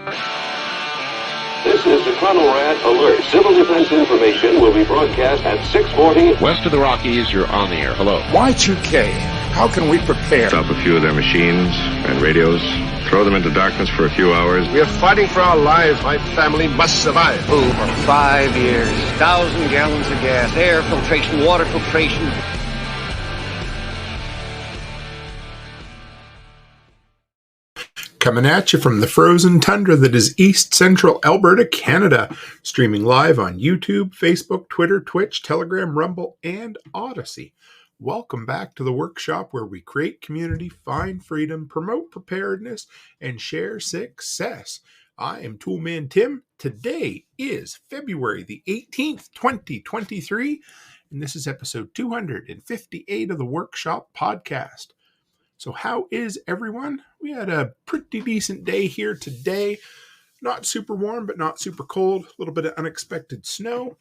This is the Conelrad Alert. Civil defense information will be broadcast at 6:40. West of the Rockies, you're on the air. Hello. Y2K, how can we prepare? Stop a few of their machines and radios. Throw them into darkness for a few hours. We are fighting for our lives. My family must survive. Over 5 years, 1,000 gallons of gas, air filtration, water filtration. Coming at you from the frozen tundra that is East Central Alberta, Canada. Streaming live on YouTube, Facebook, Twitter, Twitch, Telegram, Rumble, and Odyssey. Welcome back to the workshop where we create community, find freedom, promote preparedness, and share success. I am Toolman Tim. Today is February the 18th, 2023, and this is episode 258 of the Workshop Podcast. So how is everyone? We had a pretty decent day here today. Not super warm, but not super cold. A little bit of unexpected snow.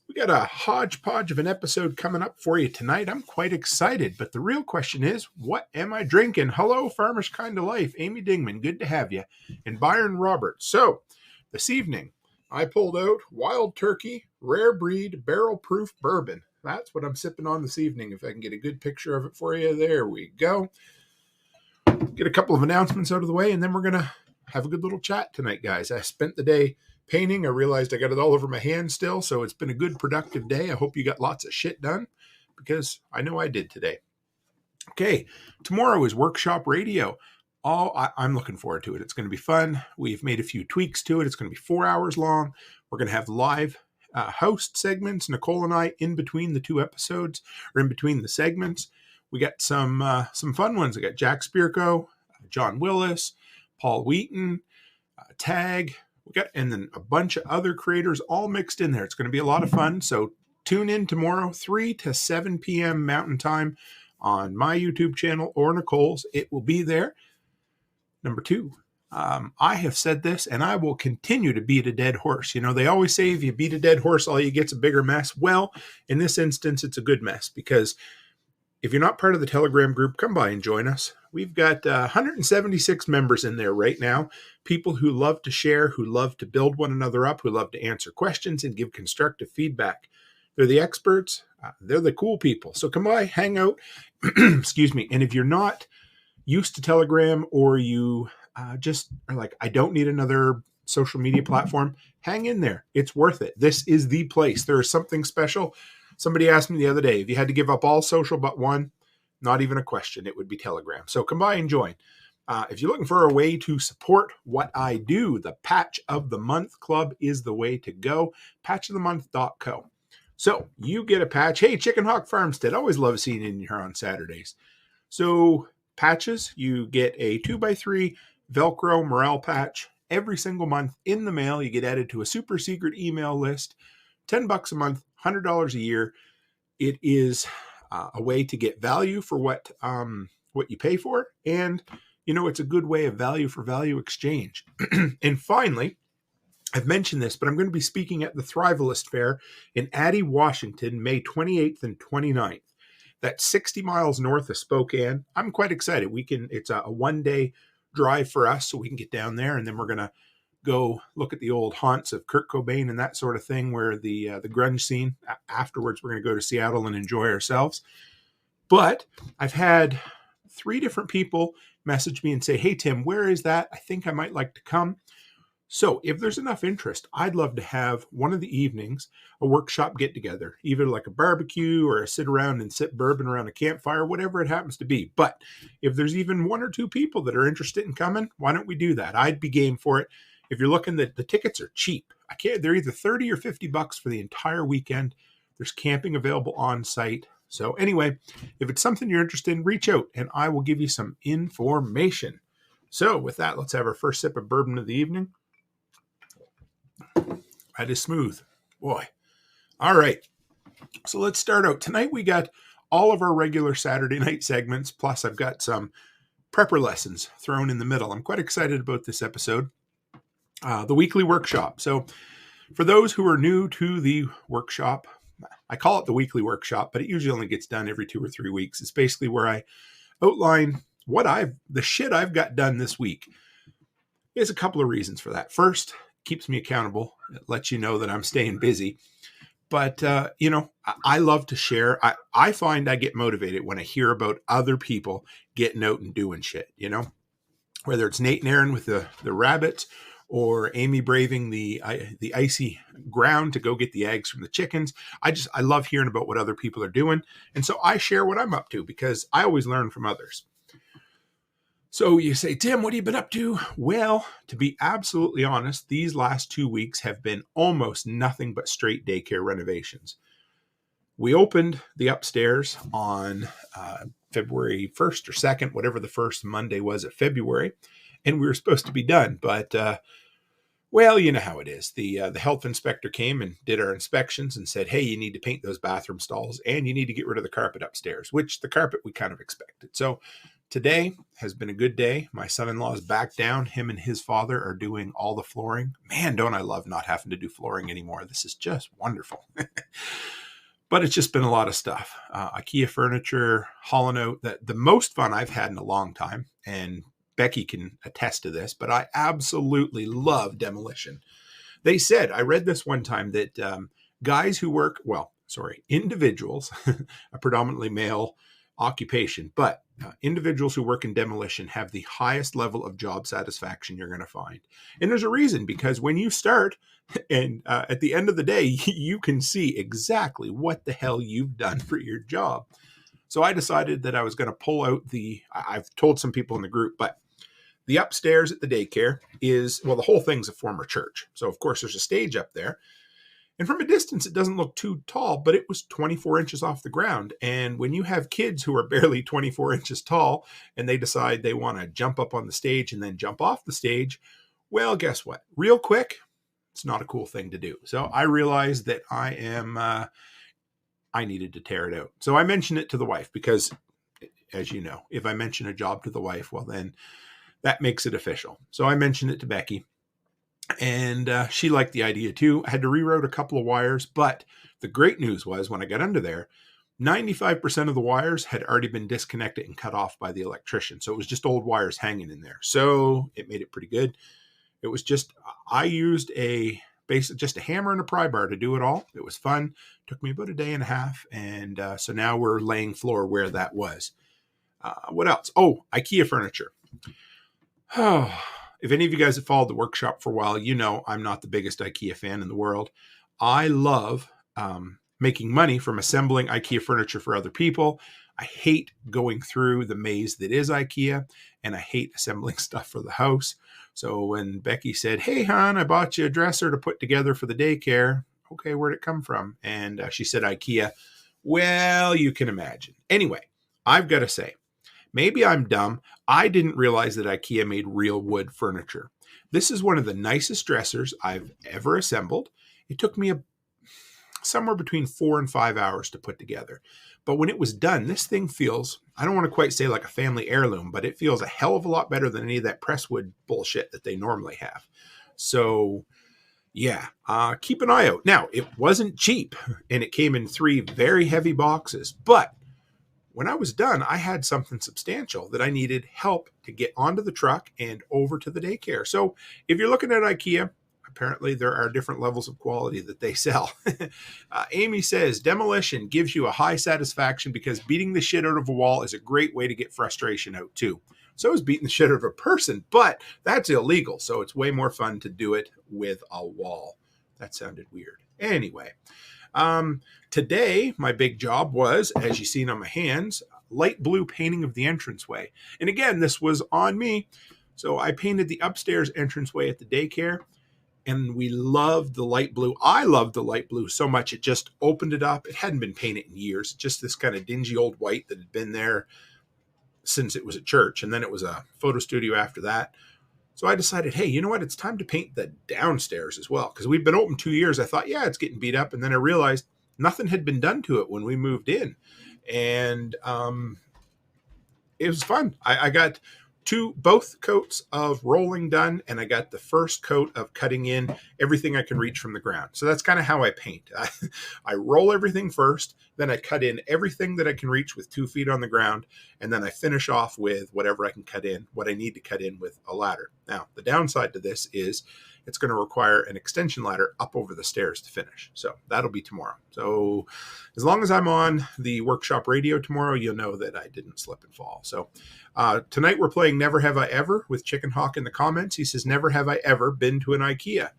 We got a hodgepodge of an episode coming up for you tonight. I'm quite excited, but the real question is, what am I drinking? Hello, Farmers Kind of Life. Amy Dingman, good to have you. And Byron Roberts. So, this evening, I pulled out Wild Turkey, Rare Breed, Barrel Proof Bourbon. That's what I'm sipping on this evening. If I can get a good picture of it for you, there we go. Get a couple of announcements out of the way, and then we're going to have a good little chat tonight, guys. I spent the day painting. I realized I got it all over my hand still, so it's been a good, productive day. I hope you got lots of shit done, because I know I did today. Okay, tomorrow is Workshop Radio. I'm looking forward to it. It's going to be fun. We've made a few tweaks to it. It's going to be 4 hours long. We're going to have live host segments, Nicole and I, in between the two episodes, or in between the segments. We got some fun ones. I got Jack Spirko, John Willis, Paul Wheaton, Tag. And then a bunch of other creators all mixed in there. It's going to be a lot of fun. So tune in tomorrow, 3 to 7 p.m. Mountain Time on my YouTube channel or Nicole's. It will be there. Number 2, I have said this, and I will continue to beat a dead horse. You know, they always say if you beat a dead horse, all you get's a bigger mess. Well, in this instance, it's a good mess, because if you're not part of the Telegram group, come by and join us. We've got 176 members in there right now. People who love to share, who love to build one another up, who love to answer questions and give constructive feedback. They're the experts. They're the cool people. So come by, hang out. Excuse me. And if you're not used to Telegram, or you just are like, I don't need another social media platform, hang in there. It's worth it. This is the place. There is something special. Somebody asked me the other day, if you had to give up all social but one, not even a question, it would be Telegram. So come by and join. If you're looking for a way to support what I do, the Patch of the Month Club is the way to go. patchofthemonth.co. So you get a patch. Hey, Chicken Hawk Farmstead, always love seeing you in here on Saturdays. So patches, you get a 2x3 Velcro morale patch every single month in the mail. You get added to a super secret email list. $10 a month, $100 a year. It is a way to get value for what you pay for, and you know, it's a good way of value for value exchange. And finally, I've mentioned this, but I'm going to be speaking at the Thrivalist Fair in Addy, Washington, May 28th and 29th. That's 60 miles north of Spokane. I'm quite excited. It's a one-day drive for us, so we can get down there, and then we're going to go look at the old haunts of Kurt Cobain and that sort of thing, where the grunge scene. Afterwards, we're going to go to Seattle and enjoy ourselves. But I've had 3 different people message me and say, hey, Tim, where is that? I think I might like to come. So if there's enough interest, I'd love to have one of the evenings, a workshop get together, either like a barbecue or a sit around and sip bourbon around a campfire, whatever it happens to be. But if there's even 1 or 2 people that are interested in coming, why don't we do that? I'd be game for it. If you're looking, the tickets are cheap. They're either $30 or $50 for the entire weekend. There's camping available on site. So anyway, if it's something you're interested in, reach out and I will give you some information. So with that, let's have our first sip of bourbon of the evening. That is smooth. Boy. All right. So let's start out. Tonight we got all of our regular Saturday night segments, plus I've got some prepper lessons thrown in the middle. I'm quite excited about this episode. The weekly workshop. So for those who are new to the workshop, I call it the weekly workshop, but it usually only gets done every 2 or 3 weeks. It's basically where I outline the shit I've got done this week. There's a couple of reasons for that. First, keeps me accountable. It lets you know that I'm staying busy. But, I love to share. I find I get motivated when I hear about other people getting out and doing shit, whether it's Nate and Aaron with the rabbits or Amy braving the icy ground to go get the eggs from the chickens. I love hearing about what other people are doing. And so I share what I'm up to because I always learn from others. So you say, Tim, what have you been up to? Well, to be absolutely honest, these last 2 weeks have been almost nothing but straight daycare renovations. We opened the upstairs on February 1st or 2nd, whatever the first Monday was of February, and we were supposed to be done. But, well, you know how it is. The health inspector came and did our inspections and said, hey, you need to paint those bathroom stalls and you need to get rid of the carpet upstairs, which the carpet we kind of expected. So today has been a good day. My son-in-law is back down. Him and his father are doing all the flooring. Man, don't I love not having to do flooring anymore. This is just wonderful. But it's just been a lot of stuff. IKEA furniture, hauling out. The most fun I've had in a long time, and Becky can attest to this, but I absolutely love demolition. They said, I read this one time, that individuals, a predominantly male occupation, but individuals who work in demolition have the highest level of job satisfaction you're going to find. And there's a reason, because when you start and at the end of the day, you can see exactly what the hell you've done for your job. So I decided that I was going to pull out I've told some people in the group, but the upstairs at the daycare the whole thing's a former church. So of course there's a stage up there. And from a distance, it doesn't look too tall, but it was 24 inches off the ground. And when you have kids who are barely 24 inches tall and they decide they want to jump up on the stage and then jump off the stage, well, guess what? Real quick, it's not a cool thing to do. So I realized that I needed to tear it out. So I mentioned it to the wife because, as you know, if I mention a job to the wife, well, then that makes it official. So I mentioned it to Becky. And she liked the idea too. I had to reroute a couple of wires, but the great news was when I got under there, 95% of the wires had already been disconnected and cut off by the electrician. So it was just old wires hanging in there. So it made it pretty good. It was I used just a hammer and a pry bar to do it all. It was fun. Took me about a day and a half. And so now we're laying floor where that was. What else? Oh, IKEA furniture. If any of you guys have followed the workshop for a while, you know I'm not the biggest IKEA fan in the world. I love making money from assembling IKEA furniture for other people. I hate going through the maze that is IKEA, and I hate assembling stuff for the house. So when Becky said, hey, hon, I bought you a dresser to put together for the daycare. Okay, where'd it come from? And she said IKEA. Well, you can imagine. Anyway, I've got to say, maybe I'm dumb. I didn't realize that IKEA made real wood furniture. This is one of the nicest dressers I've ever assembled. It took me somewhere between 4 and 5 hours to put together. But when it was done, this thing feels, I don't want to quite say like a family heirloom, but it feels a hell of a lot better than any of that presswood bullshit that they normally have. So yeah, keep an eye out. Now, it wasn't cheap, and it came in 3 very heavy boxes, but when I was done, I had something substantial that I needed help to get onto the truck and over to the daycare. So if you're looking at IKEA, apparently there are different levels of quality that they sell. Amy says, demolition gives you a high satisfaction because beating the shit out of a wall is a great way to get frustration out too. So is beating the shit out of a person, but that's illegal. So it's way more fun to do it with a wall. That sounded weird. Anyway. Today, my big job was, as you've seen on my hands, light blue painting of the entranceway. And again, this was on me. So I painted the upstairs entranceway at the daycare, and we loved the light blue. I loved the light blue so much, it just opened it up. It hadn't been painted in years, just this kind of dingy old white that had been there since it was a church. And then it was a photo studio after that. So I decided, hey, you know what? It's time to paint the downstairs as well. Because we've been open 2 years. I thought, yeah, it's getting beat up. And then I realized nothing had been done to it when we moved in. And it was fun. I got both coats of rolling done, and I got the first coat of cutting in everything I can reach from the ground. So that's kind of how I paint. I roll everything first, then I cut in everything that I can reach with 2 feet on the ground, and then I finish off with whatever I can cut in, what I need to cut in with a ladder. Now, the downside to this is it's going to require an extension ladder up over the stairs to finish. So that'll be tomorrow. So as long as I'm on the workshop radio tomorrow, you'll know that I didn't slip and fall. So tonight we're playing Never Have I Ever with Chicken Hawk in the comments. He says, never have I ever been to an IKEA.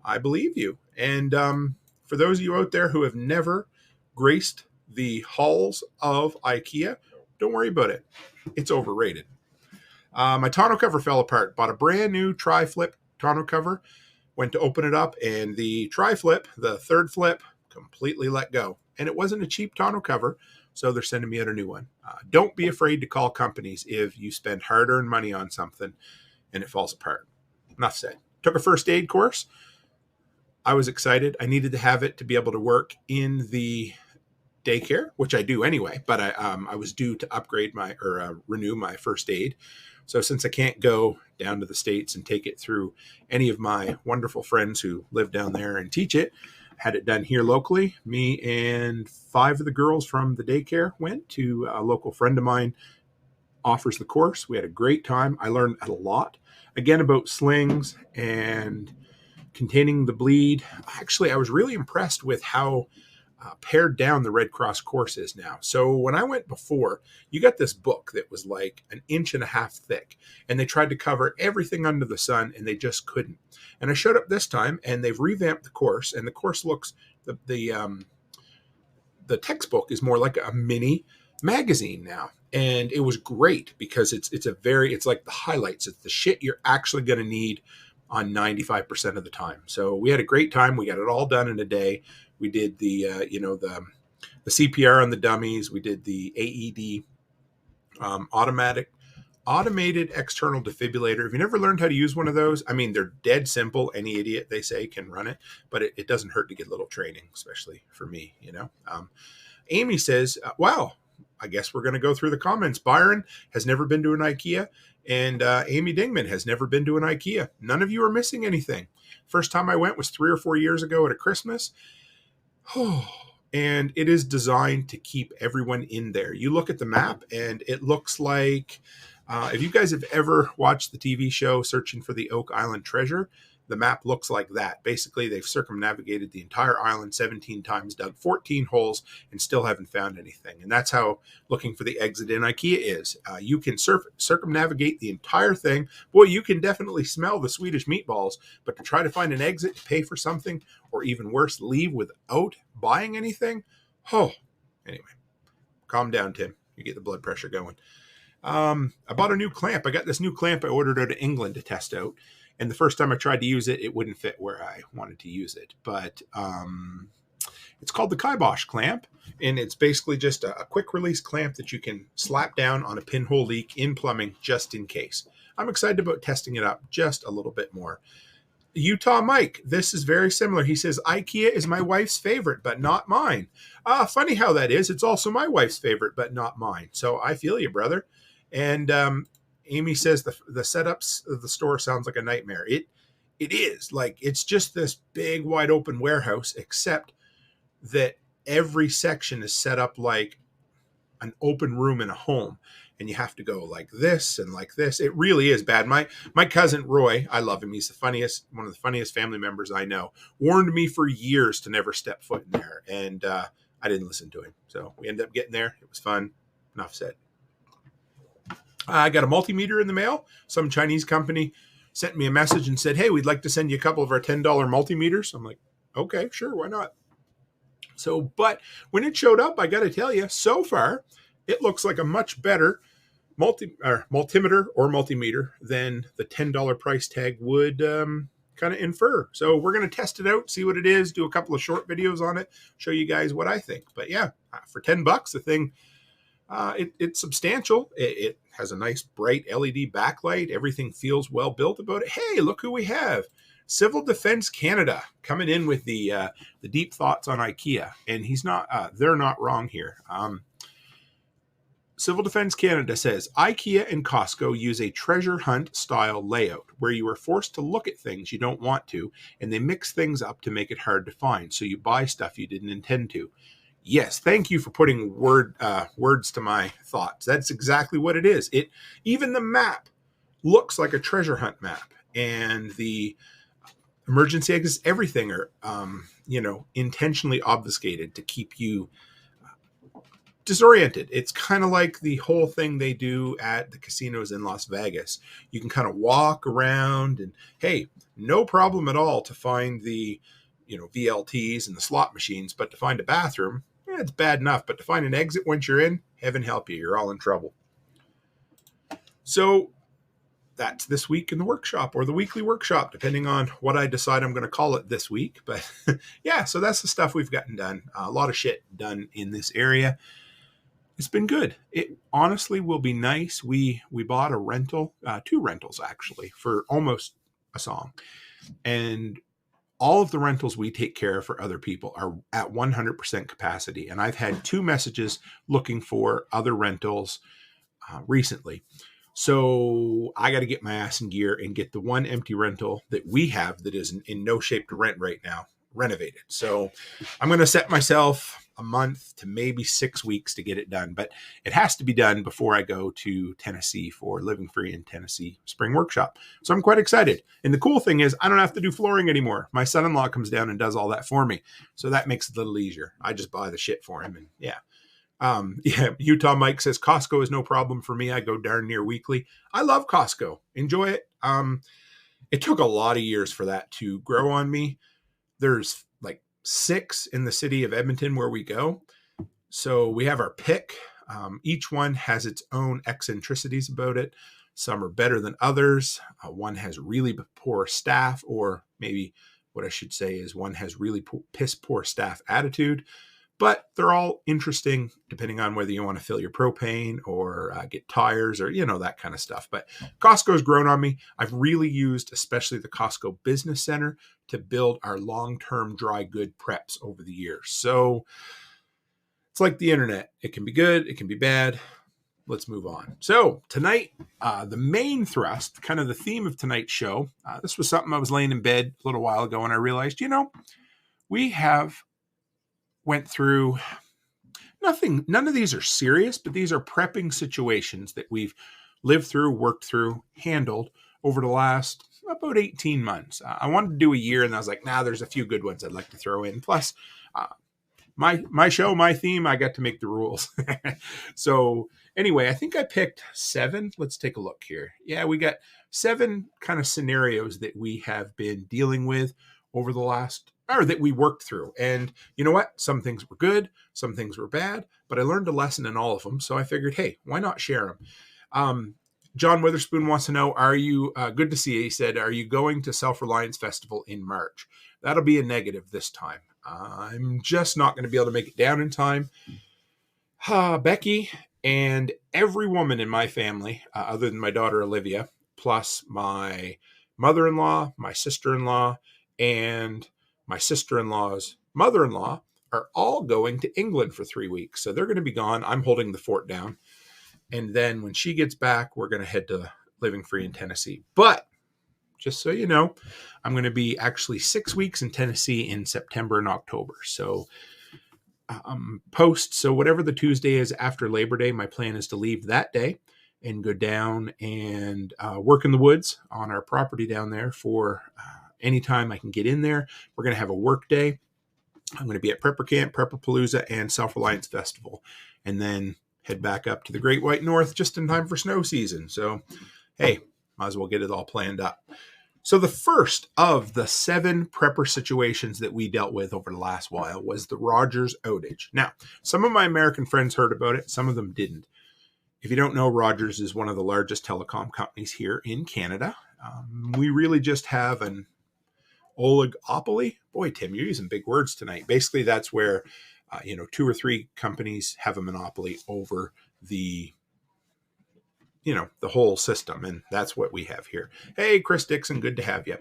I believe you. And for those of you out there who have never graced the halls of IKEA, don't worry about it. It's overrated. My tonneau cover fell apart. Bought a brand new tri-flip tonneau cover. Went to open it up, and the tri-flip, the third flip, completely let go. And it wasn't a cheap tonneau cover, so they're sending me out a new one. Don't be afraid to call companies if you spend hard-earned money on something and it falls apart. Enough said. Took a first aid course. I was excited. I needed to have it to be able to work in the daycare, which I do anyway, but I was due to upgrade renew my first aid. So since I can't go down to the States and take it through any of my wonderful friends who live down there and teach it, had it done here locally. Me and 5 of the girls from the daycare went to a local friend of mine offers the course. We had a great time. I learned a lot, again, about slings and containing the bleed. Actually, I was really impressed with how pared down the Red Cross course is now. So when I went before, you got this book that was like 1.5 inches thick, and they tried to cover everything under the sun, and they just couldn't. And I showed up this time, and they've revamped the course, and the course looks, the textbook is more like a mini magazine now. And it was great because it's like the highlights. It's the shit you're actually going to need on 95% of the time. So we had a great time. We got it all done in a day. We did the CPR on the dummies. We did the AED, automated external defibrillator. If you never learned how to use one of those, I mean, they're dead simple. Any idiot, they say, can run it, but it doesn't hurt to get a little training, especially for me, Amy says, wow, I guess we're going to go through the comments. Byron has never been to an IKEA, and Amy Dingman has never been to an IKEA. None of you are missing anything. First time I went was 3 or 4 years ago at a Christmas. And it is designed to keep everyone in there. You look at the map, and it looks like, if you guys have ever watched the TV show Searching for the Oak Island Treasure, the map looks like that. Basically, they've circumnavigated the entire island 17 times, dug 14 holes, and still haven't found anything. And that's how looking for the exit in IKEA is. You can circumnavigate the entire thing. Boy, you can definitely smell the Swedish meatballs, but to try to find an exit, to pay for something, or even worse, leave without buying anything, anyway, calm down, Tim. You get the blood pressure going. I bought a new clamp. I got this new clamp I ordered out of England to test out. And the first time I tried to use it, it wouldn't fit where I wanted to use it. But it's called the Kibosh clamp. And it's basically just a quick release clamp that you can slap down on a pinhole leak in plumbing just in case. I'm excited about testing it up just a little bit more. Utah Mike, this is very similar. He says, IKEA is my wife's favorite, but not mine. Funny how that is. It's also my wife's favorite, but not mine. So I feel you, brother. And Amy says the setups of the store sounds like a nightmare. It is. Like, it's just this big, wide open warehouse, except that every section is set up like an open room in a home. And you have to go like this and like this. It really is bad. My cousin Roy, I love him. He's one of the funniest family members I know. Warned me for years to never step foot in there. And I didn't listen to him. So we ended up getting there. It was fun. Enough said. I got a multimeter in the mail. Some Chinese company sent me a message and said, hey, we'd like to send you a couple of our $10 multimeters. I'm like, okay, sure, why not? So, but when it showed up, I got to tell you, so far, it looks like a much better multimeter or multimeter than the $10 price tag would kind of infer. So we're going to test it out, see what it is, do a couple of short videos on it, show you guys what I think. But yeah, for $10, the thing, it's substantial. It has a nice bright LED backlight. Everything feels well built about it. Hey, look who we have. Civil Defense Canada coming in with the deep thoughts on IKEA. And they're not wrong here. Civil Defense Canada says IKEA and Costco use a treasure hunt style layout where you are forced to look at things you don't want to, and they mix things up to make it hard to find, so you buy stuff you didn't intend to. Yes, thank you for putting words to my thoughts. That's exactly what it is. Even the map looks like a treasure hunt map, and the emergency exits, everything are intentionally obfuscated to keep you disoriented. It's kind of like the whole thing they do at the casinos in Las Vegas. You can kind of walk around and, hey, no problem at all to find the VLTs and the slot machines, but to find a bathroom, it's bad enough. But to find an exit once you're in, heaven help you, you're all in trouble. So that's this week in the workshop, or the weekly workshop, depending on what I decide I'm going to call it this week. But yeah, so that's the stuff we've gotten done. A lot of shit done in this area. It's been good. It honestly will be nice. We bought a rental, 2 rentals actually, for almost a song. And all of the rentals we take care of for other people are at 100% capacity. And I've had 2 messages looking for other rentals recently. So I got to get my ass in gear and get the one empty rental that we have that is in no shape to rent right now renovated. So I'm going to set myself a month to maybe 6 weeks to get it done, but it has to be done before I go to Tennessee for Living Free in Tennessee Spring Workshop. So I'm quite excited. And the cool thing is I don't have to do flooring anymore. My son-in-law comes down and does all that for me. So that makes it a little easier. I just buy the shit for him. And yeah. Utah Mike says Costco is no problem for me. I go darn near weekly. I love Costco. Enjoy it. It took a lot of years for that to grow on me. There's like 6 in the city of Edmonton where we go. So we have our pick. Each one has its own eccentricities about it. Some are better than others. One has really poor staff, or maybe what I should say is one has really piss poor staff attitude. But they're all interesting depending on whether you want to fill your propane or get tires or, that kind of stuff. But Costco's grown on me. I've really used, especially the Costco Business Center, to build our long-term dry good preps over the years. So it's like the internet. It can be good. It can be bad. Let's move on. So tonight, the main thrust, kind of the theme of tonight's show, this was something I was laying in bed a little while ago and I realized, we have went through nothing. None of these are serious, but these are prepping situations that we've lived through, worked through, handled over the last about 18 months. I wanted to do a year and I was like, there's a few good ones I'd like to throw in. Plus my show, my theme, I got to make the rules. So anyway, I think I picked 7. Let's take a look here. Yeah, we got 7 kind of scenarios that we have been dealing with over the last, or that we worked through. And you know what? Some things were good, some things were bad, but I learned a lesson in all of them. So I figured, hey, why not share them? John Witherspoon wants to know, are you, good to see you, he said, are you going to Self-Reliance Festival in March? That'll be a negative this time. I'm just not going to be able to make it down in time. Becky and every woman in my family, other than my daughter Olivia, plus my mother-in-law, my sister-in-law, and my sister-in-law's mother-in-law are all going to England for 3 weeks. So they're going to be gone. I'm holding the fort down. And then when she gets back, we're going to head to Living Free in Tennessee. But just so you know, I'm going to be actually 6 weeks in Tennessee in September and October. So so whatever the Tuesday is after Labor Day, my plan is to leave that day and go down and work in the woods on our property down there for anytime I can get in there. We're going to have a work day. I'm going to be at Prepper Camp, Prepperpalooza, and Self-Reliance Festival, and then head back up to the Great White North just in time for snow season. So, hey, might as well get it all planned up. So the first of the 7 prepper situations that we dealt with over the last while was the Rogers outage. Now, some of my American friends heard about it. Some of them didn't. If you don't know, Rogers is one of the largest telecom companies here in Canada. We really just have an oligopoly. Boy, Tim, you're using big words tonight. Basically, that's where 2 or 3 companies have a monopoly over the whole system. And that's what we have here. Hey, Chris Dixon, good to have you.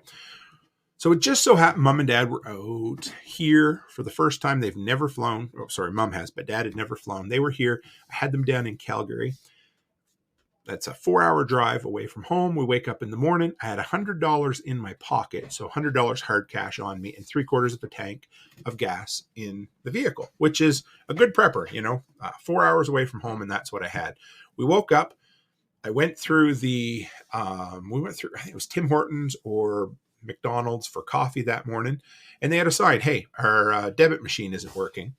So it just so happened Mom and Dad were out here for the first time. They've never flown. Oh, sorry, Mom has, but Dad had never flown. They were here. I had them down in Calgary. That's a 4-hour drive away from home. We wake up in the morning. I had $100 in my pocket, so $100 hard cash on me and 3/4 of a tank of gas in the vehicle, which is a good prepper, 4 hours away from home, and that's what I had. We woke up. I went through I think it was Tim Hortons or McDonald's for coffee that morning, and they had a sign, hey, our debit machine isn't working.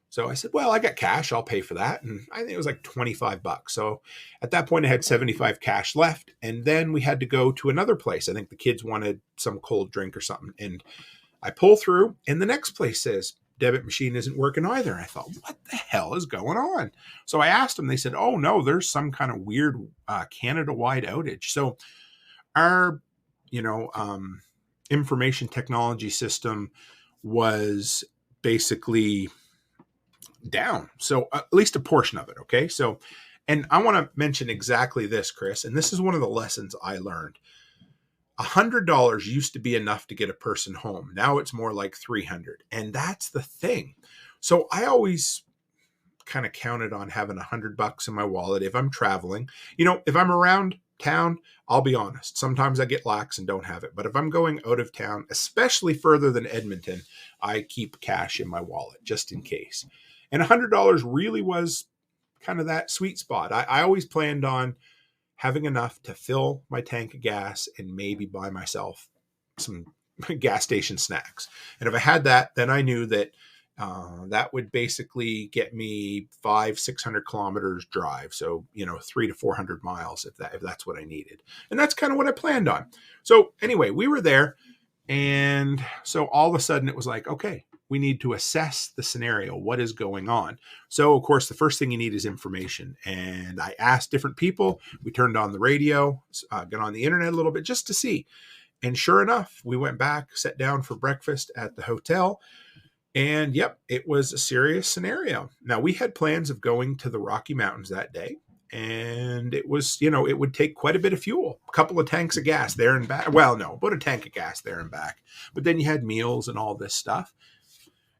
So I said, well, I got cash. I'll pay for that. And I think it was like $25. So at that point, I had 75 cash left. And then we had to go to another place. I think the kids wanted some cold drink or something. And I pull through, and the next place says, debit machine isn't working either. I thought, what the hell is going on? So I asked them. They said, oh, no, there's some kind of weird Canada-wide outage. So our, information technology system was basically down. So at least a portion of it. Okay. So, and I want to mention exactly this, Chris, and this is one of the lessons I learned. $100 used to be enough to get a person home. Now it's more like $300. And that's the thing. So I always kind of counted on having $100 in my wallet if I'm traveling. If I'm around town, I'll be honest. Sometimes I get lax and don't have it. But if I'm going out of town, especially further than Edmonton, I keep cash in my wallet just in case. And $100 really was kind of that sweet spot. I always planned on having enough to fill my tank of gas and maybe buy myself some gas station snacks. And if I had that, then I knew that that would basically get me 500-600 kilometers drive. So, 300 to 400 miles if that's what I needed. And that's kind of what I planned on. So anyway, we were there. And so all of a sudden it was like, okay, we need to assess the scenario. What is going on? So, of course, the first thing you need is information. And I asked different people. We turned on the radio, got on the internet a little bit just to see. And sure enough, we went back, sat down for breakfast at the hotel. And yep, it was a serious scenario. Now, we had plans of going to the Rocky Mountains that day. And it was, it would take quite a bit of fuel, a couple of tanks of gas there and back. Well, no, about a tank of gas there and back. But then you had meals and all this stuff.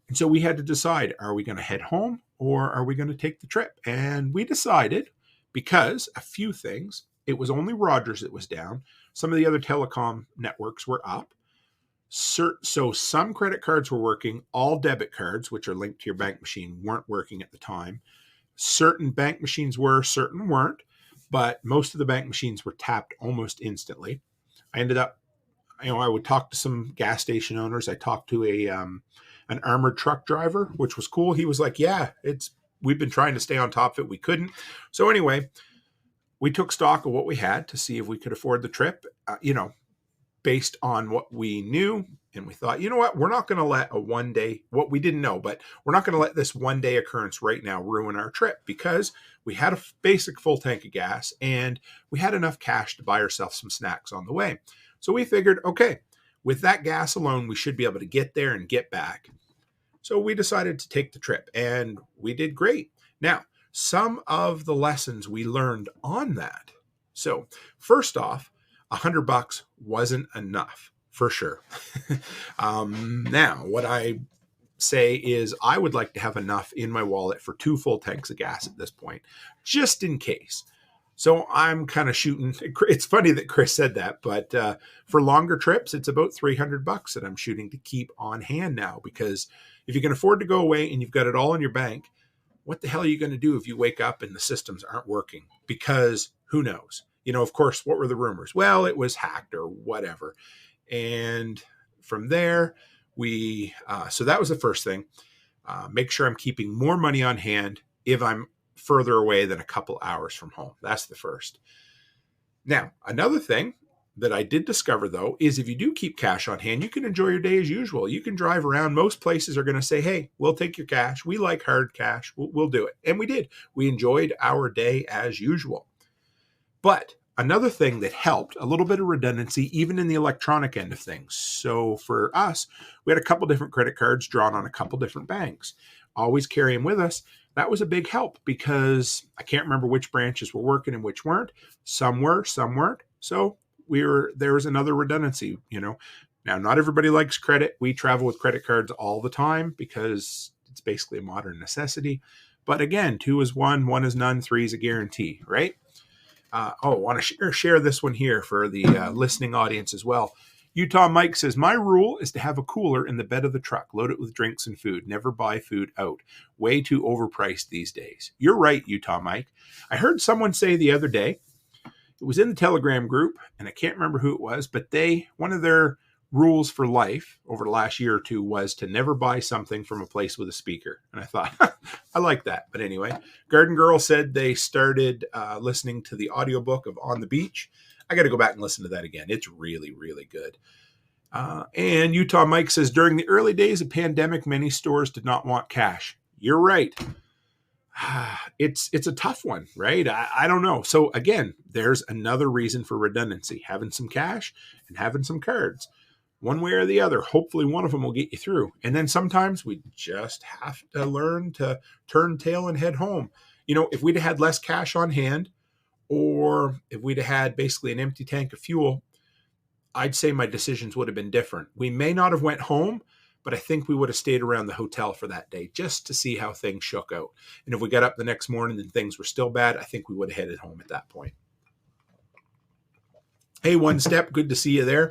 And so we had to decide, are we going to head home or are we going to take the trip? And we decided, because a few things, it was only Rogers that was down. Some of the other telecom networks were up. So some credit cards were working. All debit cards, which are linked to your bank machine, weren't working at the time. Certain bank machines were, certain weren't. But most of the bank machines were tapped almost instantly. I ended up, I would talk to some gas station owners. I talked to an armored truck driver, which was cool. He was like, yeah, we've been trying to stay on top of it. We couldn't. So anyway, we took stock of what we had to see if we could afford the trip, based on what we knew. And we thought, what, we're not going to let what we didn't know, but we're not going to let this one day occurrence right now ruin our trip, because we had a basic full tank of gas and we had enough cash to buy ourselves some snacks on the way. So we figured, okay, with that gas alone, we should be able to get there and get back. So we decided to take the trip, and we did great. Now, some of the lessons we learned on that. So first off, $100 wasn't enough for sure. Now, what I say is I would like to have enough in my wallet for 2 full tanks of gas at this point, just in case. So I'm kind of shooting. It's funny that Chris said that, but for longer trips, it's about $300 that I'm shooting to keep on hand now, because if you can afford to go away and you've got it all in your bank, what the hell are you going to do if you wake up and the systems aren't working? Because who knows? Of course, what were the rumors? Well, it was hacked or whatever. And from there, so that was the first thing. Make sure I'm keeping more money on hand if I'm further away than a couple hours from home. That's the first. Now, another thing that I did discover, though, is if you do keep cash on hand, you can enjoy your day as usual. You can drive around. Most places are going to say, hey, we'll take your cash. We like hard cash. We'll do it. And we did. We enjoyed our day as usual. But another thing that helped, a little bit of redundancy, even in the electronic end of things. So for us, we had a couple different credit cards drawn on a couple different banks. Always carry them with us. That was a big help, because I can't remember which branches were working and which weren't. Some were, some weren't. So there was another redundancy, Now, not everybody likes credit. We travel with credit cards all the time because it's basically a modern necessity. But again, 2 is 1, 1 is none, 3 is a guarantee, right? I want to share this one here for the listening audience as well. Utah Mike says, my rule is to have a cooler in the bed of the truck. Load it with drinks and food. Never buy food out. Way too overpriced these days. You're right, Utah Mike. I heard someone say the other day, it was in the Telegram group, and I can't remember who it was, but one of their rules for life over the last year or two was to never buy something from a place with a speaker. And I thought, I like that. But anyway, Garden Girl said they started listening to the audiobook of On the Beach. I got to go back and listen to that again. It's really, really good. And Utah Mike says, during the early days of pandemic, many stores did not want cash. You're right. It's a tough one, right? I don't know. So again, there's another reason for redundancy, having some cash and having some cards. One way or the other, hopefully one of them will get you through. And then sometimes we just have to learn to turn tail and head home. If we'd have had less cash on hand, or if we'd have had basically an empty tank of fuel, I'd say my decisions would have been different. We may not have went home, but I think we would have stayed around the hotel for that day just to see how things shook out. And if we got up the next morning and things were still bad, I think we would have headed home at that point. Hey, One Step, good to see you there.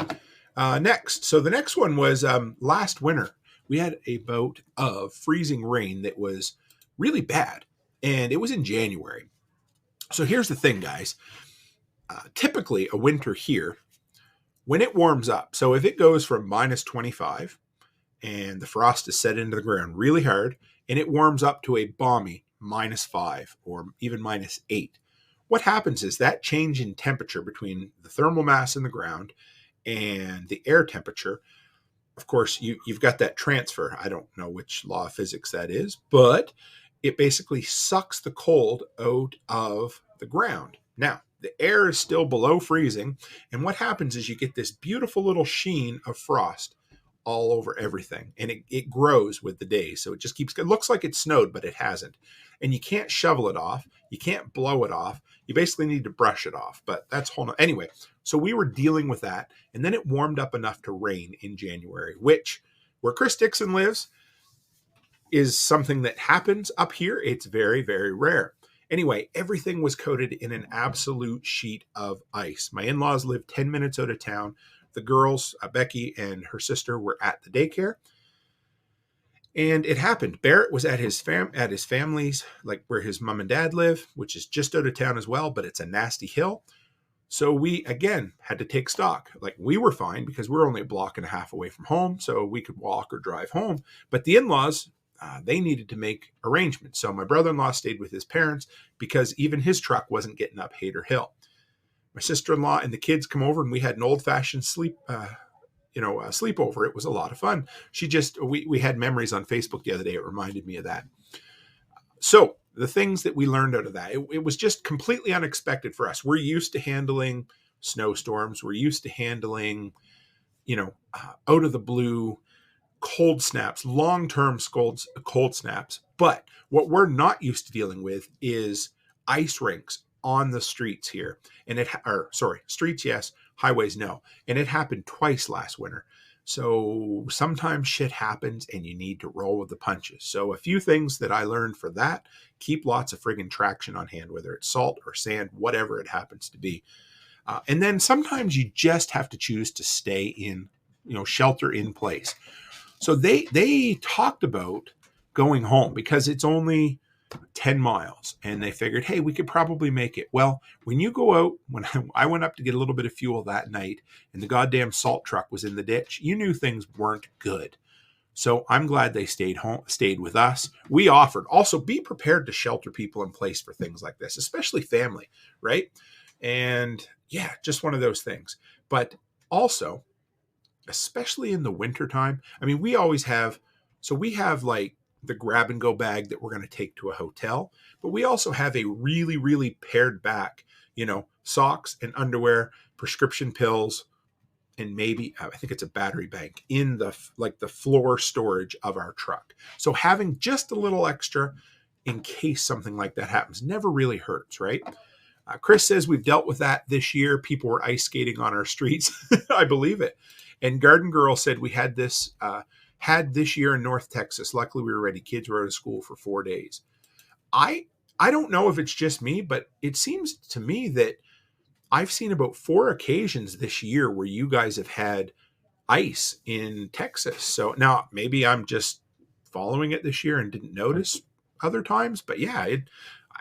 Next. So the next one was last winter. We had a bout of freezing rain that was really bad, and it was in January. So here's the thing, guys. Typically, a winter here, when it warms up, so if it goes from minus 25 and the frost is set into the ground really hard, and it warms up to a balmy minus 5 or even minus 8, what happens is that change in temperature between the thermal mass in the ground and the air temperature, of course, you've got that transfer. I don't know which law of physics that is, but it basically sucks the cold out of the ground. Now, the air is still below freezing, and what happens is you get this beautiful little sheen of frost all over everything, and it grows with the days. So it just keeps, it looks like it snowed, but it hasn't. And you can't shovel it off. You can't blow it off. You basically need to brush it off, but that's whole. Anyway, so we were dealing with that, and then it warmed up enough to rain in January, which, where Chris Dixon lives, is something that happens up here. It's very, very rare. Anyway, everything was coated in an absolute sheet of ice. My in-laws lived 10 minutes out of town. The girls, Becky and her sister, were at the daycare. And it happened. Barrett was at his family's, like where his mom and dad live, which is just out of town as well, but it's a nasty hill. So we, again, had to take stock. Like, we were fine because we're only a block and a half away from home, so we could walk or drive home. But the in-laws, they needed to make arrangements. So my brother-in-law stayed with his parents because even his truck wasn't getting up Hader Hill. My sister-in-law and the kids come over, and we had an old-fashioned sleepover. It was a lot of fun. We had memories on Facebook the other day. It reminded me of that. So the things that we learned out of that, it was just completely unexpected for us. We're used to handling snowstorms. We're used to handling, out of the blue cold snaps, long-term cold snaps. But what we're not used to dealing with is ice rinks on the streets here. Streets, yes, highways, no. And it happened twice last winter. So sometimes shit happens and you need to roll with the punches. So a few things that I learned for that: keep lots of friggin' traction on hand, whether it's salt or sand, whatever it happens to be. And then sometimes you just have to choose to stay in, shelter in place. So they talked about going home because it's only 10 miles, and they figured, hey, we could probably make it. Well, when you go out, when I went up to get a little bit of fuel that night and the goddamn salt truck was in the ditch, you knew things weren't good. So I'm glad they stayed with us. We offered. Also, be prepared to shelter people in place for things like this, especially family, right? And yeah, just one of those things. But also, especially in the wintertime, we always have, we have like the grab and go bag that we're going to take to a hotel, but we also have a really, really pared back, socks and underwear, prescription pills, and maybe, I think it's a battery bank in the floor storage of our truck. So having just a little extra in case something like that happens never really hurts, right? Chris says we've dealt with that this year. People were ice skating on our streets. I believe it. And Garden Girl said we had this year in North Texas. Luckily, we were ready. Kids were out of school for 4 days. I don't know if it's just me, but it seems to me that I've seen about 4 occasions this year where you guys have had ice in Texas. So now maybe I'm just following it this year and didn't notice other times, but yeah,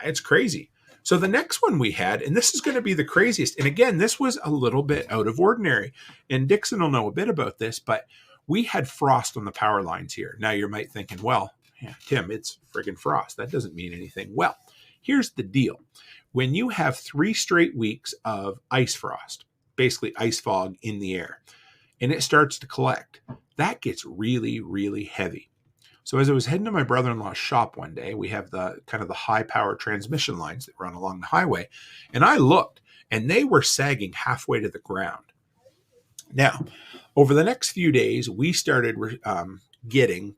it's crazy. So the next one we had, and this is going to be the craziest. And again, this was a little bit out of ordinary, and Dixon will know a bit about this, but we had frost on the power lines here. Now you might thinking, well, yeah, Tim, it's friggin' frost. That doesn't mean anything. Well, here's the deal. When you have 3 straight weeks of ice frost, basically ice fog in the air, and it starts to collect, that gets really, really heavy. So as I was heading to my brother-in-law's shop one day, we have the kind of the high power transmission lines that run along the highway, and I looked, and they were sagging halfway to the ground. Now, over the next few days, we started getting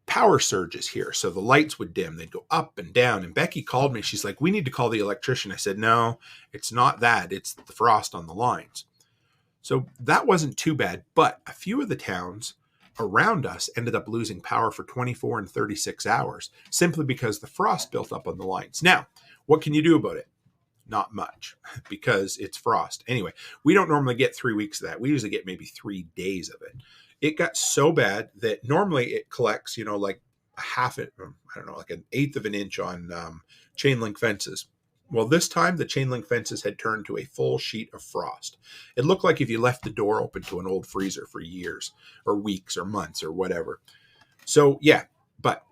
power surges here. So the lights would dim, they'd go up and down. And Becky called me. She's like, we need to call the electrician. I said, no, it's not that. It's the frost on the lines. So that wasn't too bad. But a few of the towns around us ended up losing power for 24 and 36 hours simply because the frost built up on the lines. Now, what can you do about it? Not much, because it's frost. Anyway, we don't normally get 3 weeks of that. We usually get maybe 3 days of it. It got so bad that normally it collects, like a half, I don't know, like an eighth of an inch on chain link fences. Well, this time the chain link fences had turned to a full sheet of frost. It looked like if you left the door open to an old freezer for years or weeks or months or whatever. So yeah, but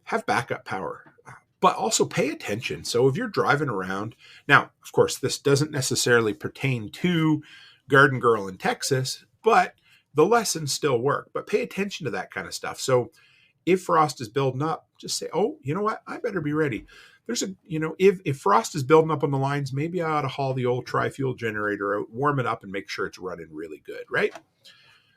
have backup power. But also pay attention. So if you're driving around, now, of course, this doesn't necessarily pertain to Garden Girl in Texas, but the lessons still work. But pay attention to that kind of stuff. So if frost is building up, just say, oh, you know what? I better be ready. There's if frost is building up on the lines, maybe I ought to haul the old tri-fuel generator out, warm it up, and make sure it's running really good, right?